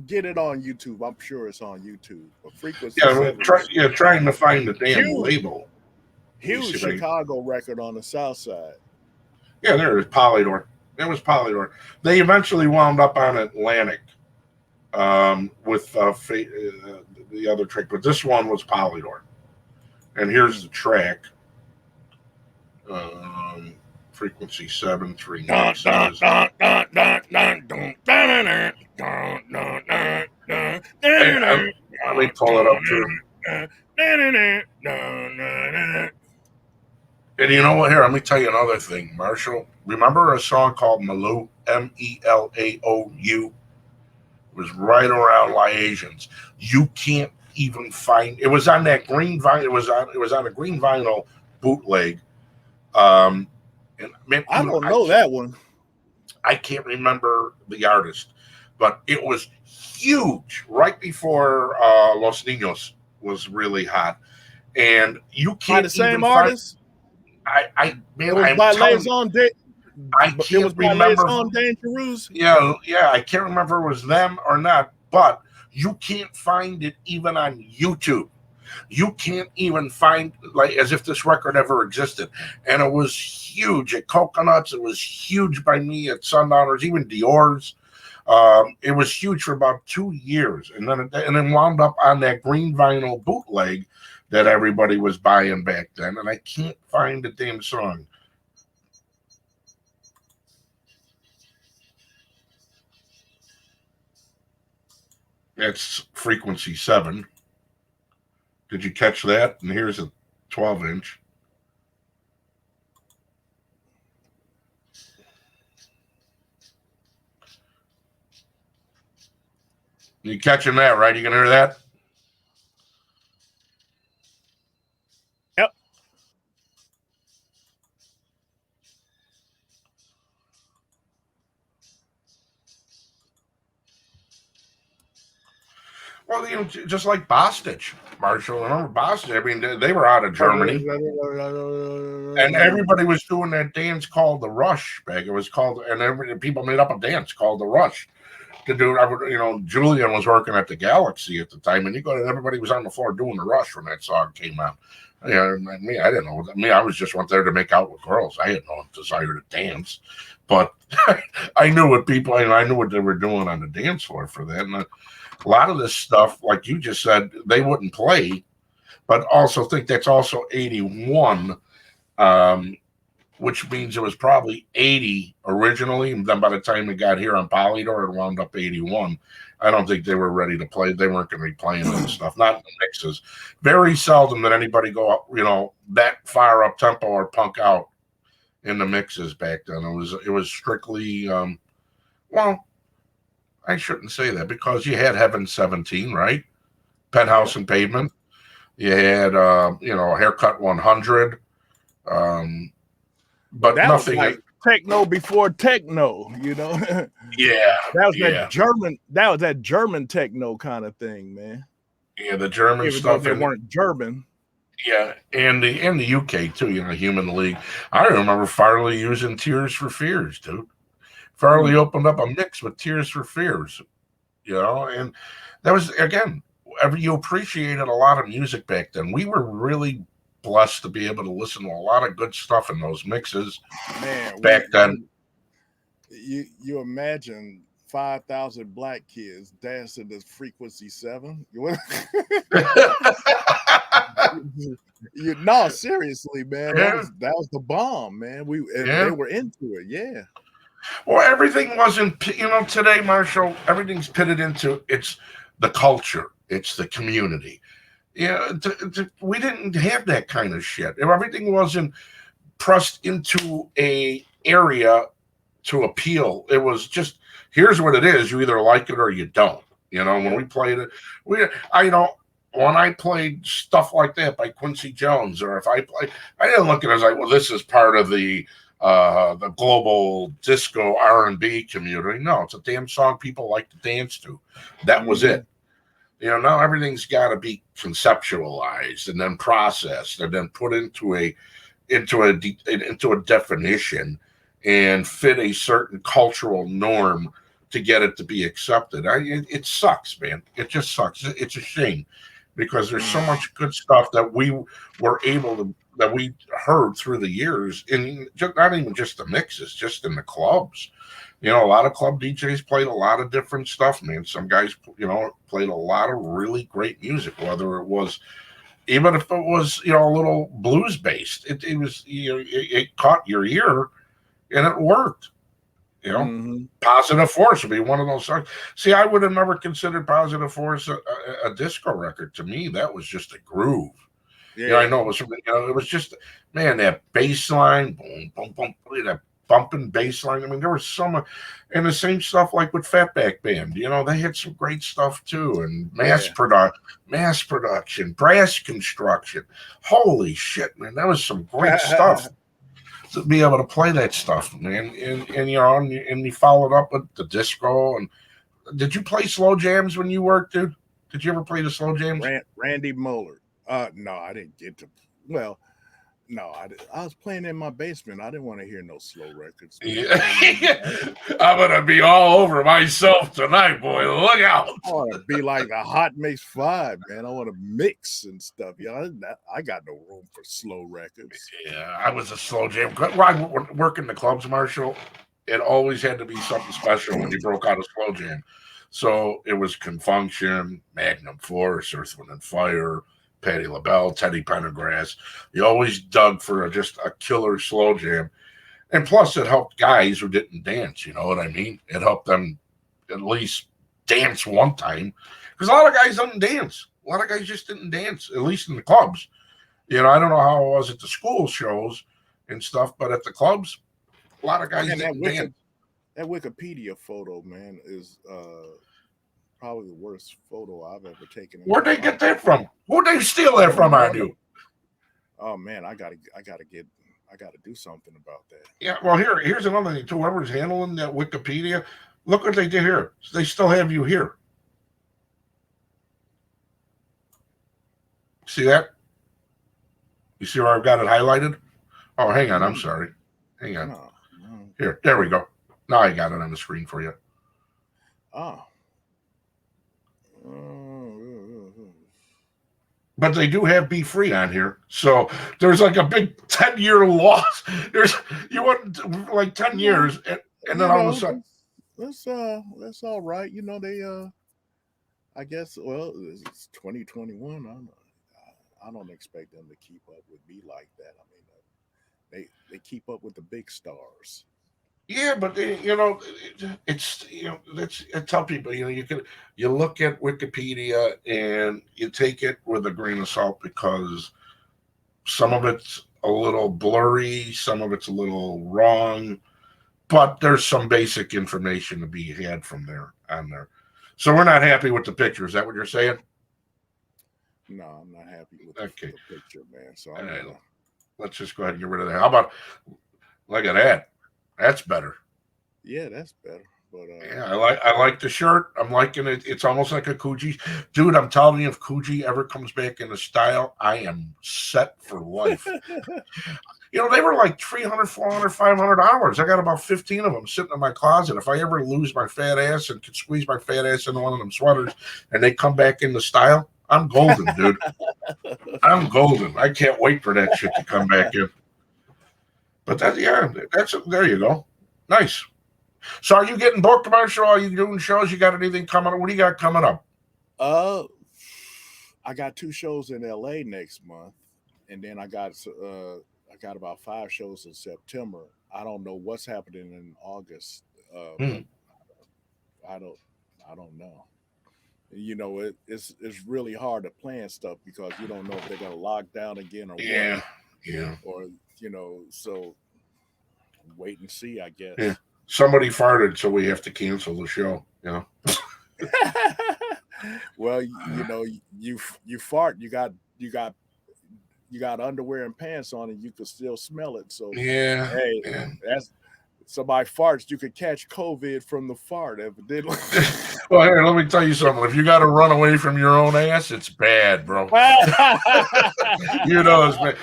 Speaker 2: get it on YouTube. I'm sure it's on YouTube. But Frequency 7.
Speaker 1: Trying to find the damn label.
Speaker 2: Huge Chicago record on the South Side.
Speaker 1: Yeah, there is Polydor. It was Polydor. They eventually wound up on Atlantic with the other trick, but this one was Polydor. And here's the track. Frequency 739. pull it up too. And you know what? Here, let me tell you another thing, Marshall. Remember a song called Melou? Melaou. It was right around Liaisians. You can't even find. It was on that green vinyl. It was on a green vinyl bootleg. And man,
Speaker 2: I don't know that one.
Speaker 1: I can't remember the artist, but it was huge right before Los Niños was really hot, and you can't
Speaker 2: By the same
Speaker 1: even
Speaker 2: artist.
Speaker 1: man,
Speaker 2: It was
Speaker 1: I'm
Speaker 2: by
Speaker 1: telling you,
Speaker 2: Liaison Day.
Speaker 1: I
Speaker 2: It
Speaker 1: can't
Speaker 2: was by
Speaker 1: remember.
Speaker 2: Liaison Dangerous.
Speaker 1: Yeah, I can't remember if it was them or not, but you can't find it even on YouTube. You can't even find, like, as if this record ever existed. And it was huge at Coconuts. It was huge by me at Sundowners, even Dior's. It was huge for about 2 years, and then wound up on that green vinyl bootleg that everybody was buying back then. And I can't find the damn song. It's Frequency 7. Did you catch that? And here's a 12-inch. You catching that, right? You can hear that?
Speaker 2: Yep.
Speaker 1: Well, just like Bostich, Marshall. Remember Bostich? I mean, they were out of Germany, and everybody was doing that dance called the Rush. Back it was called, and people made up a dance called the Rush to do. Julian was working at the Galaxy at the time, and everybody was on the floor doing the Rush when that song came out. Me, I didn't know. I was just went there to make out with girls. I had no desire to dance, but I knew what people, and I knew what they were doing on the dance floor for that. And a lot of this stuff, like you just said, they wouldn't play, but also think that's also 81, which means it was probably 80 originally. And then by the time it got here on Polydor, it wound up 81. I don't think they were ready to play. They weren't going to be playing that stuff, not in the mixes. Very seldom did anybody go up, that far up tempo or punk out in the mixes back then. It was strictly, well, I shouldn't say that because you had Heaven 17, right? Penthouse and Pavement. You had, Haircut 100. But
Speaker 2: that
Speaker 1: nothing.
Speaker 2: Was like techno before techno,
Speaker 1: Yeah.
Speaker 2: That German. That was that German techno kind of thing, man.
Speaker 1: Yeah, the German
Speaker 2: Even
Speaker 1: stuff.
Speaker 2: They weren't German.
Speaker 1: Yeah, and the UK too. Human League. I remember Farley using Tears for Fears, dude. Farley opened up a mix with Tears for Fears, and that was, again, you appreciated a lot of music back then. We were really blessed to be able to listen to a lot of good stuff in those mixes, man. Back then,
Speaker 2: you imagine 5,000 black kids dancing to Frequency 7. No, seriously, man.
Speaker 1: Yeah.
Speaker 2: That was the bomb, man. They were into it, yeah.
Speaker 1: Well, everything wasn't, today, Marshall, everything's pitted into it's the culture, it's the community. We didn't have that kind of shit. Everything wasn't pressed into a area to appeal. It was just, here's what it is. You either like it or you don't. When we played it, when I played stuff like that by Quincy Jones, or if I didn't look at it as like, well, this is part of the global disco R&B community. No, it's a damn song people like to dance to. That was it. Now everything's got to be conceptualized and then processed and then put into a definition and fit a certain cultural norm to get it to be accepted. It sucks, man. It just sucks. It's a shame because there's so much good stuff that we were that we heard through the years, in not even just the mixes, just in the clubs. A lot of club DJs played a lot of different stuff, man. Some guys, played a lot of really great music, whether it was, even if it was, a little blues based, it was, it caught your ear and it worked. You know,
Speaker 2: Mhm.
Speaker 1: Positive Force would be one of those songs. See, I would have never considered Positive Force a disco record. To me, that was just a groove. You know, I know
Speaker 2: Yeah.
Speaker 1: it was. You know, it was just, man, that bass line, boom, boom, boom, that bumping bass line. I mean, there was some, and the same stuff like with Fatback Band. You know, they had some great stuff too, and
Speaker 2: Yeah.
Speaker 1: mass production, brass construction. Holy shit, man, that was some great stuff to be able to play that stuff, man. And you know, and you followed up with the disco. And did you play slow jams when you worked, dude? Did you ever play the slow jams?
Speaker 2: Randy Moeller. No, I didn't get to. Well, no, I was playing in my basement. I didn't want to hear no slow records, man.
Speaker 1: Yeah. I'm gonna be all over myself tonight, boy. Look out.
Speaker 2: I want to be like the Hot Mix 5, man. I want to mix and stuff. I got no room for slow records.
Speaker 1: Yeah, I was a slow jam. When I work in the clubs, Marshall, it always had to be something special when you broke out a slow jam. So it was Confunction, Magnum Force, Earth, Wind and Fire, Patti LaBelle, Teddy Pendergrass. You always dug for just a killer slow jam. And plus, it helped guys who didn't dance. You know what I mean? It helped them at least dance one time. Because a lot of guys didn't dance. A lot of guys just didn't dance, at least in the clubs. You know, I don't know how it was at the school shows and stuff, but at the clubs, a lot of guys
Speaker 2: Man,
Speaker 1: didn't dance.
Speaker 2: that Wikipedia photo, man, is probably the worst photo I've ever taken.
Speaker 1: Where'd they get that from? Who'd they steal that from on you?
Speaker 2: Oh man, I gotta do something about that.
Speaker 1: Yeah, well, here's another thing too. Whoever's handling that Wikipedia, look what they did here. They still have you here. See that? You see where I've got it highlighted? Oh, hang on. I'm sorry. Hang on.
Speaker 2: No.
Speaker 1: Here, there we go. Now I got it on the screen for you.
Speaker 2: Oh.
Speaker 1: But they do have Be Free on here. So there's like a big 10-year loss. You went like 10 years and then all of a sudden.
Speaker 2: That's all right. You know, they I guess it's 2021. I don't expect them to keep up with me like that. I mean, they keep up with the big stars.
Speaker 1: Yeah, but you know, it's that's I tell people, you look at Wikipedia and you take it with a grain of salt because some of it's a little blurry, some of it's a little wrong, but there's some basic information to be had from there on there. So we're not happy with the picture. Is that what you're saying?
Speaker 2: No, I'm not happy with
Speaker 1: the
Speaker 2: picture, man. So
Speaker 1: let's just go ahead and get rid of that. How about look at that? That's better.
Speaker 2: Yeah, that's better. But
Speaker 1: yeah, I like the shirt. I'm liking it. It's almost like a Coogee. Dude, I'm telling you, if Coogee ever comes back into style, I am set for life. You know, they were like $300, $400, $500. I got about 15 of them sitting in my closet. If I ever lose my fat ass and could squeeze my fat ass into one of them sweaters and they come back into style, I'm golden, dude. I'm golden. I can't wait for that shit to come back in. But there you go. Nice. So are you getting booked, Marshall? Are you doing shows? You got anything coming up? What do you got coming up?
Speaker 2: I got 2 shows in LA next month, and then I got about 5 shows in September. I don't know what's happening in August. But I don't know. You know, it's really hard to plan stuff because you don't know if they're gonna lock down again or what.
Speaker 1: Yeah.
Speaker 2: Or so wait and see, I guess.
Speaker 1: Yeah. Somebody farted, so we have to cancel the show. You know.
Speaker 2: Well, you fart, you got underwear and pants on, and you could still smell it. So that's somebody farts, you could catch COVID from the fart, evidently.
Speaker 1: Well, here, let me tell you something. If you got to run away from your own ass, it's bad, bro. You know, it's bad.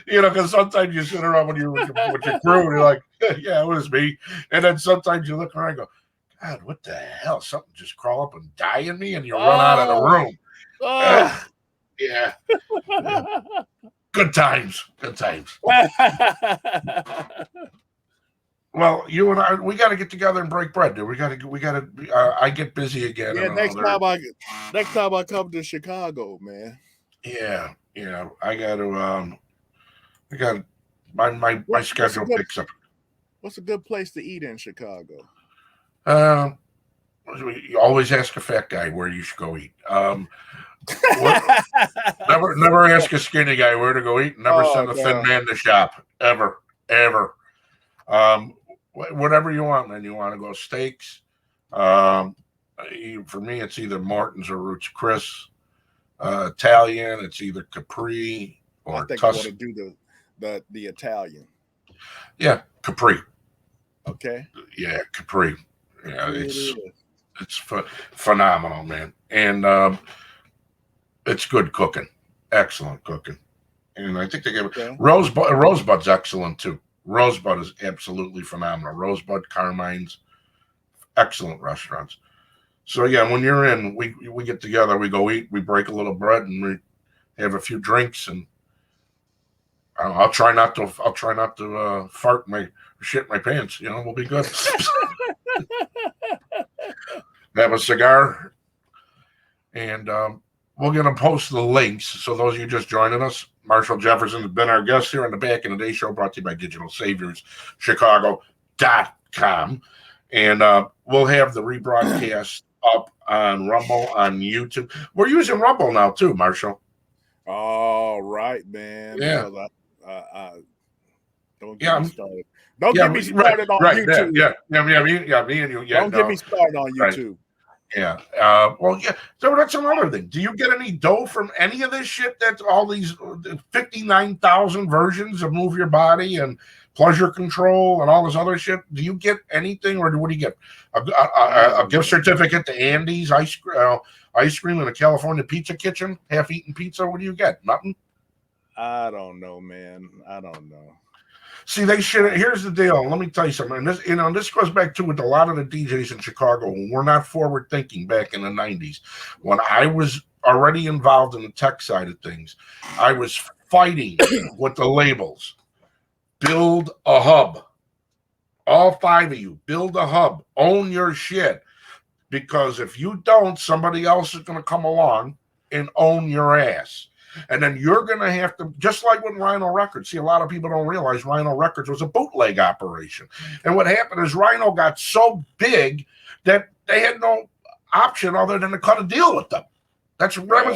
Speaker 1: Because sometimes you sit around with your crew and you're like, yeah, it was me. And then sometimes you look around and go, God, what the hell? Something just crawl up and die in me, and you run out of the room. Yeah. Good times. Well, you and I, we got to get together and break bread, dude. We got to. I get busy again.
Speaker 2: Yeah, next time I come to Chicago, man.
Speaker 1: Yeah. I got to. My schedule picks up.
Speaker 2: What's a good place to eat in Chicago?
Speaker 1: Uh, you always ask a fat guy where you should go eat. What, never ask a skinny guy where to go eat. Never
Speaker 2: Oh
Speaker 1: send a thin
Speaker 2: no.
Speaker 1: man to shop. Ever. Um, whatever you want, man. You want to go steaks? Um, for me, it's either Martin's or Ruth's Chris. Italian, it's either Capri
Speaker 2: I
Speaker 1: or
Speaker 2: think I want
Speaker 1: Tus.
Speaker 2: to do the Italian.
Speaker 1: Yeah, Capri.
Speaker 2: Okay.
Speaker 1: Yeah, Capri. Yeah,
Speaker 2: Capri it is.
Speaker 1: it's phenomenal, man, and it's good cooking, excellent cooking, and I think they give
Speaker 2: Okay.
Speaker 1: Rosebud. Rosebud's excellent too. Rosebud is absolutely phenomenal. Rosebud, Carmine's, excellent restaurants. So yeah, when you're in, we get together, we go eat, we break a little bread, and we have a few drinks, and I'll try not to. I'll try not to fart my shit my pants. You know, we'll be good. Have a cigar, and we're gonna post the links. So those of you just joining us, Marshall Jefferson has been our guest here on the Back in the Day show, brought to you by Digital Saviors Chicago.com, and we'll have the rebroadcast up on Rumble on YouTube. We're using Rumble now too, Marshall.
Speaker 2: All right, man.
Speaker 1: Yeah.
Speaker 2: Because I don't get
Speaker 1: Yeah,
Speaker 2: me started. Don't
Speaker 1: yeah,
Speaker 2: get me
Speaker 1: right,
Speaker 2: started on
Speaker 1: right,
Speaker 2: YouTube.
Speaker 1: me and you. Yeah,
Speaker 2: Don't get
Speaker 1: no,
Speaker 2: me started on
Speaker 1: right.
Speaker 2: YouTube.
Speaker 1: Yeah. Well, yeah. So that's another thing. Do you get any dough from any of this shit? That's all these 59,000 versions of Move Your Body and Pleasure Control and all this other shit. Do you get anything, or what do you get? A gift certificate to Andy's ice cream and a California Pizza Kitchen, half-eaten pizza. What do you get? Nothing.
Speaker 2: I don't know, man. I don't know.
Speaker 1: See, they should. Here's the deal. Let me tell you something. And this, this goes back to with a lot of the DJs in Chicago. When we're not forward thinking back in the '90s, when I was already involved in the tech side of things, I was fighting with the labels. Build a hub. All 5 of you, build a hub. Own your shit. Because if you don't, somebody else is going to come along and own your ass. And then you're going to have to, just like with Rhino Records. See, a lot of people don't realize Rhino Records was a bootleg operation. And what happened is Rhino got so big that they had no option other than to cut a deal with them. That's Rhino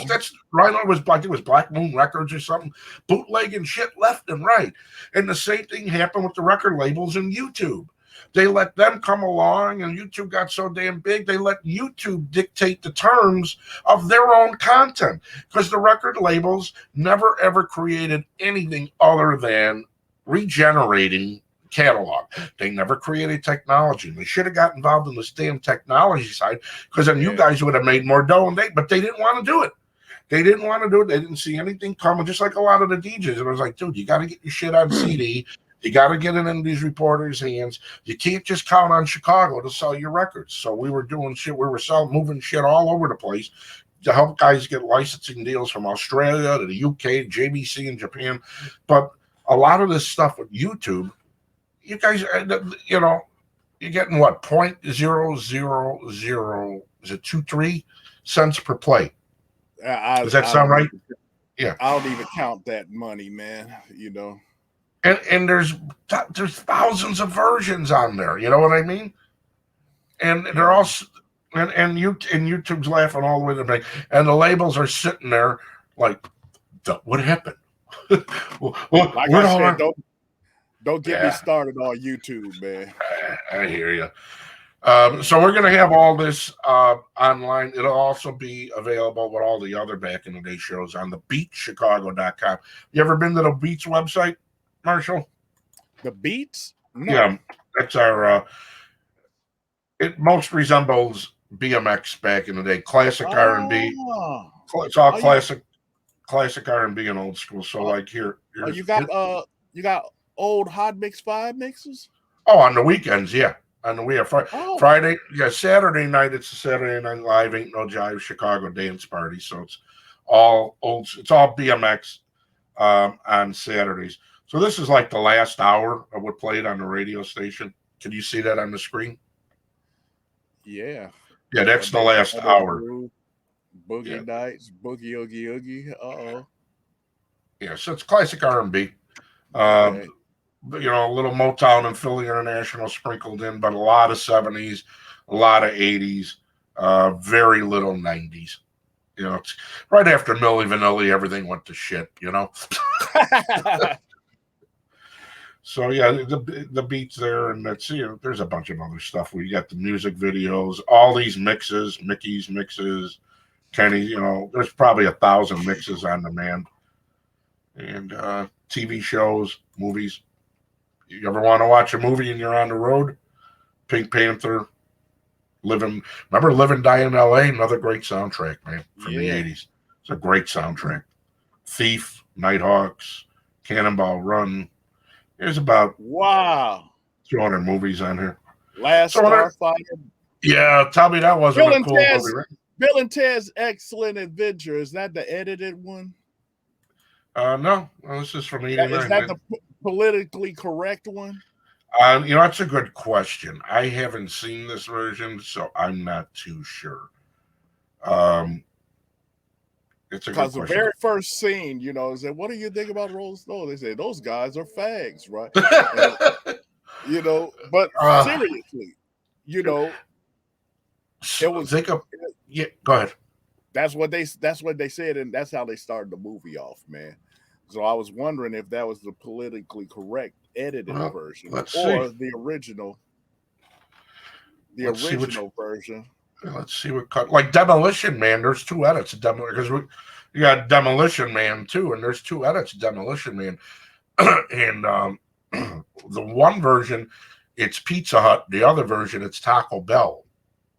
Speaker 1: was like, it was Black Moon Records or something, bootlegging shit left and right. And the same thing happened with the record labels and YouTube. They let them come along, and YouTube got so damn big, they let YouTube dictate the terms of their own content, because the record labels never ever created anything other than regenerating catalog. They never created technology. They should have got involved in this damn technology side, because then you guys would have made more dough, but they didn't want to do it. They didn't want to do it. They didn't see anything coming, just like a lot of the DJs. It was like, dude, you got to get your shit on CD. You got to get it in these reporters' hands. You can't just count on Chicago to sell your records. So we were doing shit. We were moving shit all over the place to help guys get licensing deals from Australia to the UK, JVC in Japan. But a lot of this stuff with YouTube, you guys, you know, you're getting what, 0.000, is it 23 cents per play? Does that sound right? Yeah.
Speaker 2: I don't even count that money, man. You know.
Speaker 1: And there's thousands of versions on there. You know what I mean? And they're all and YouTube's laughing all the way to the bank, and the labels are sitting there like, what happened?
Speaker 2: Like I said, don't get me started on YouTube, man.
Speaker 1: I hear you. So we're going to have all this online. It'll also be available with all the other Back in the Day shows on the beatchicago.com. You ever been to the Beats website, Marshall?
Speaker 2: The Beats? No.
Speaker 1: Yeah, that's our. It most resembles BMX back in the day. Classic R&B. It's all classic R&B and old school. So like here.
Speaker 2: You got old Hot Mix 5 mixes?
Speaker 1: Oh, on the weekends, yeah. On the weekend, Friday, yeah. Saturday night, it's a Saturday Night Live, Ain't No Jive Chicago dance party. So it's all old. It's all BMX on Saturdays. So this is like the last hour of what played on the radio station. Can you see that on the screen?
Speaker 2: Yeah.
Speaker 1: Yeah, that's the last hour.
Speaker 2: Boogie Nights, Boogie Oogie Oogie.
Speaker 1: Yeah, so it's classic R&B.
Speaker 2: Okay.
Speaker 1: a little Motown and Philly International sprinkled in, but a lot of 70s, a lot of 80s, very little 90s. It's right after Milli Vanilli, everything went to shit, So yeah, the beats there, and that's there's a bunch of other stuff. We got the music videos, all these mixes, Mickey's mixes, Kenny. There's probably 1,000 mixes on demand, and TV shows, movies. You ever want to watch a movie and you're on the road? Pink Panther, remember Live and Die in L.A.? Another great soundtrack, man, from the 80s. It's a great soundtrack. Thief, Nighthawks, Cannonball Run. There's about 200 movies on here.
Speaker 2: Last Starfighter.
Speaker 1: Yeah, tell me that wasn't a cool movie, right?
Speaker 2: Bill and Ted's Excellent Adventure. Is that the edited one?
Speaker 1: No, this is from 89.
Speaker 2: Is that the politically correct one?
Speaker 1: That's a good question. I haven't seen this version, so I'm not too sure. It's a good question.
Speaker 2: Because the very first scene, is that, what do you think about Rolling Stone? They say those guys are fags, right? But seriously, it was.
Speaker 1: Yeah, go ahead.
Speaker 2: That's what they said, and that's how they started the movie off, man. So I was wondering if that was the politically correct edited version or the original. The original version.
Speaker 1: Let's see what cut. Like Demolition Man, there's 2 edits of because you got Demolition Man too, and there's 2 edits of Demolition Man, and the one version it's Pizza Hut, the other version it's Taco Bell,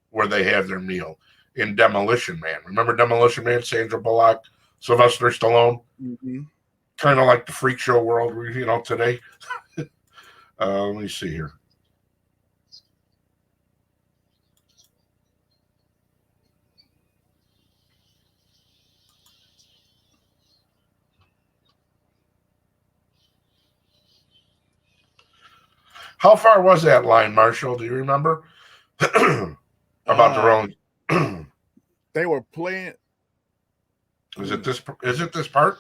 Speaker 1: where they have their meal in Demolition Man. Remember Demolition Man? Sandra Bullock, Sylvester Stallone.
Speaker 2: Mm-hmm.
Speaker 1: Kind of like the freak show world, today. Let me see here. How far was that line, Marshall? Do you remember? About the Rolling.
Speaker 2: They were playing.
Speaker 1: Is it this part?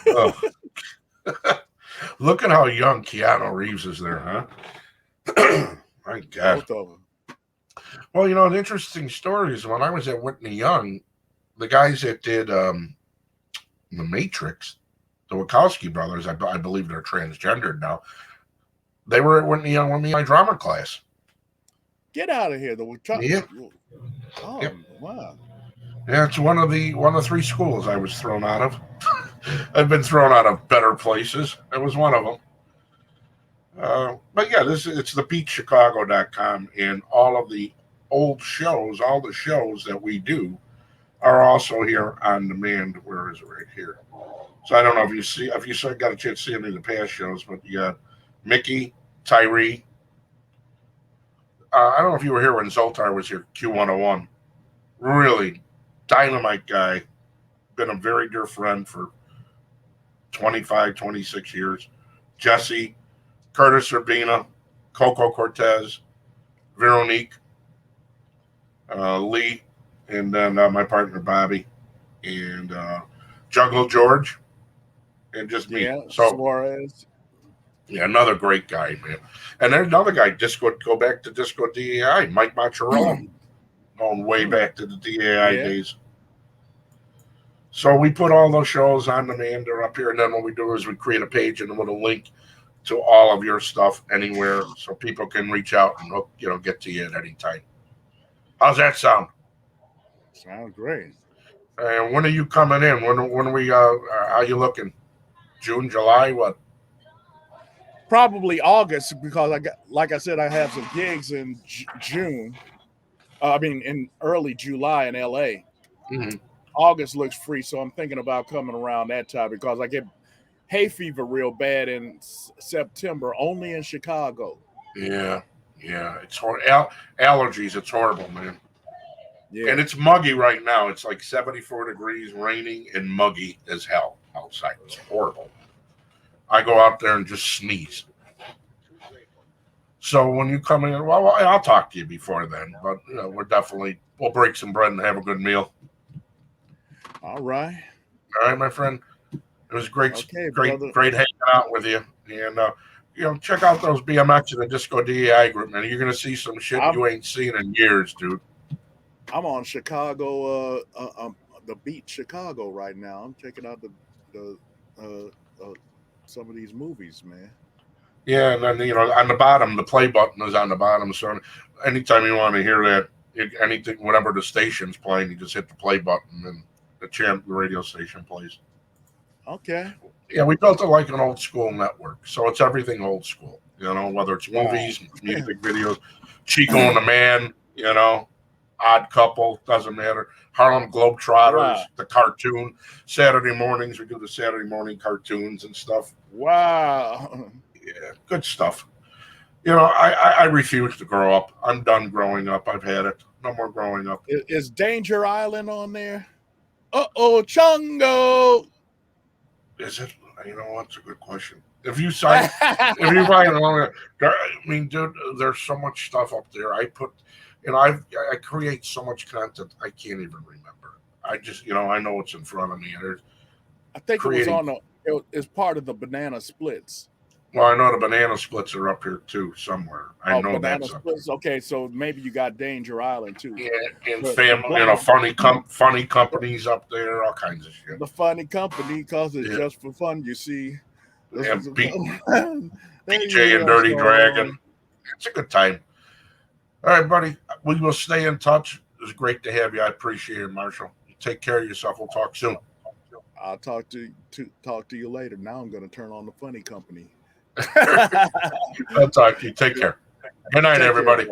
Speaker 1: Oh. Look at how young Keanu Reeves is there, huh? My God.
Speaker 2: Both of them.
Speaker 1: Well, the interesting story is when I was at Whitney Young, the guys that did The Matrix, the Wachowski brothers, I believe they're transgendered now. They were at Whitney Young with me in my drama class.
Speaker 2: Get out of here,
Speaker 1: Yeah.
Speaker 2: Oh, yep. Wow.
Speaker 1: Yeah, it's one of 3 schools I was thrown out of. I've been thrown out of better places. It was one of them. But yeah, it's thepeachchicago.com, and all of the old shows, all the shows that we do are also here on demand. Where is it? Right here. So I don't know if you got a chance to see any of the past shows, but you got Mickey, Tyree. I don't know if you were here when Zoltar was here, Q101. Really dynamite guy. Been a very dear friend for 25, 26 years. Jesse, Curtis Urbina, Coco Cortez, Veronique, Lee, and then my partner Bobby, and Jungle George, and just me.
Speaker 2: Yeah,
Speaker 1: so
Speaker 2: Suarez.
Speaker 1: Yeah, another great guy, man. And then another guy, go back to Disco DAI, Mike Macherello, going way back to the DAI days. So we put all those shows on demand. They're up here, and then what we do is we create a page and with a link to all of your stuff anywhere, so people can reach out and get to you at any time. How's that sound?
Speaker 2: Sounds great.
Speaker 1: And when are you coming in? When are we? How are you looking? June, July, what?
Speaker 2: Probably August, because like I said, I have some gigs in June. In early July in LA.
Speaker 1: Mm-hmm.
Speaker 2: August looks free, so I'm thinking about coming around that time because I get hay fever real bad in September, only in Chicago.
Speaker 1: Yeah, it's horrible. Allergies, it's horrible, man.
Speaker 2: Yeah.
Speaker 1: And it's muggy right now. It's like 74 degrees, raining, and muggy as hell outside. It's horrible. I go out there and just sneeze. So when you come in, well, I'll talk to you before then. But we'll break some bread and have a good meal.
Speaker 2: All right.
Speaker 1: All right, my friend. It was great,
Speaker 2: Okay,
Speaker 1: great,
Speaker 2: brother.
Speaker 1: great hanging out with you. And check out those BMX and the Disco DEI group, man. You're gonna see some shit
Speaker 2: I'm
Speaker 1: you ain't seen in years, dude.
Speaker 2: I'm on Chicago, the beach Chicago right now. I'm checking out the some of these movies, man.
Speaker 1: Yeah, and then on the bottom, the play button is on the bottom. So anytime you want to hear that, anything, whatever the station's playing, you just hit the play button, and the radio station plays.
Speaker 2: Okay.
Speaker 1: Yeah, we built it like an old school network, so it's everything old school. Whether it's
Speaker 2: Wow.
Speaker 1: movies, music videos, Chico and the Man, Odd Couple, doesn't matter. Harlem Globetrotters,
Speaker 2: Wow.
Speaker 1: the cartoon. Saturday mornings, we do the Saturday morning cartoons and stuff.
Speaker 2: Wow.
Speaker 1: Yeah, good stuff. I refuse to grow up. I'm done growing up. I've had it. No more growing up.
Speaker 2: Is Danger Island on there? Chungo.
Speaker 1: Is it? You know what's a good question. If you find it on there, I mean, dude, there's so much stuff up there. I create so much content I can't even remember. I just, I know it's in front of me.
Speaker 2: I think it was on it's part of the Banana Splits.
Speaker 1: Well, I know the Banana Splits are up here too somewhere. I know
Speaker 2: Banana
Speaker 1: that's
Speaker 2: Splits. Okay, so maybe you got Danger Island too.
Speaker 1: Yeah, and family, funny companies up there, all kinds of shit.
Speaker 2: The funny company, because it's just for fun. You see,
Speaker 1: and PJ and Dirty Dragon. It's a good time. All right, buddy. We will stay in touch. It was great to have you. I appreciate it, Marshall. You take care of yourself. We'll talk soon.
Speaker 2: I'll talk to you later. Now I'm going to turn on the funny company.
Speaker 1: I'll talk to you. Take care. Good night, everybody.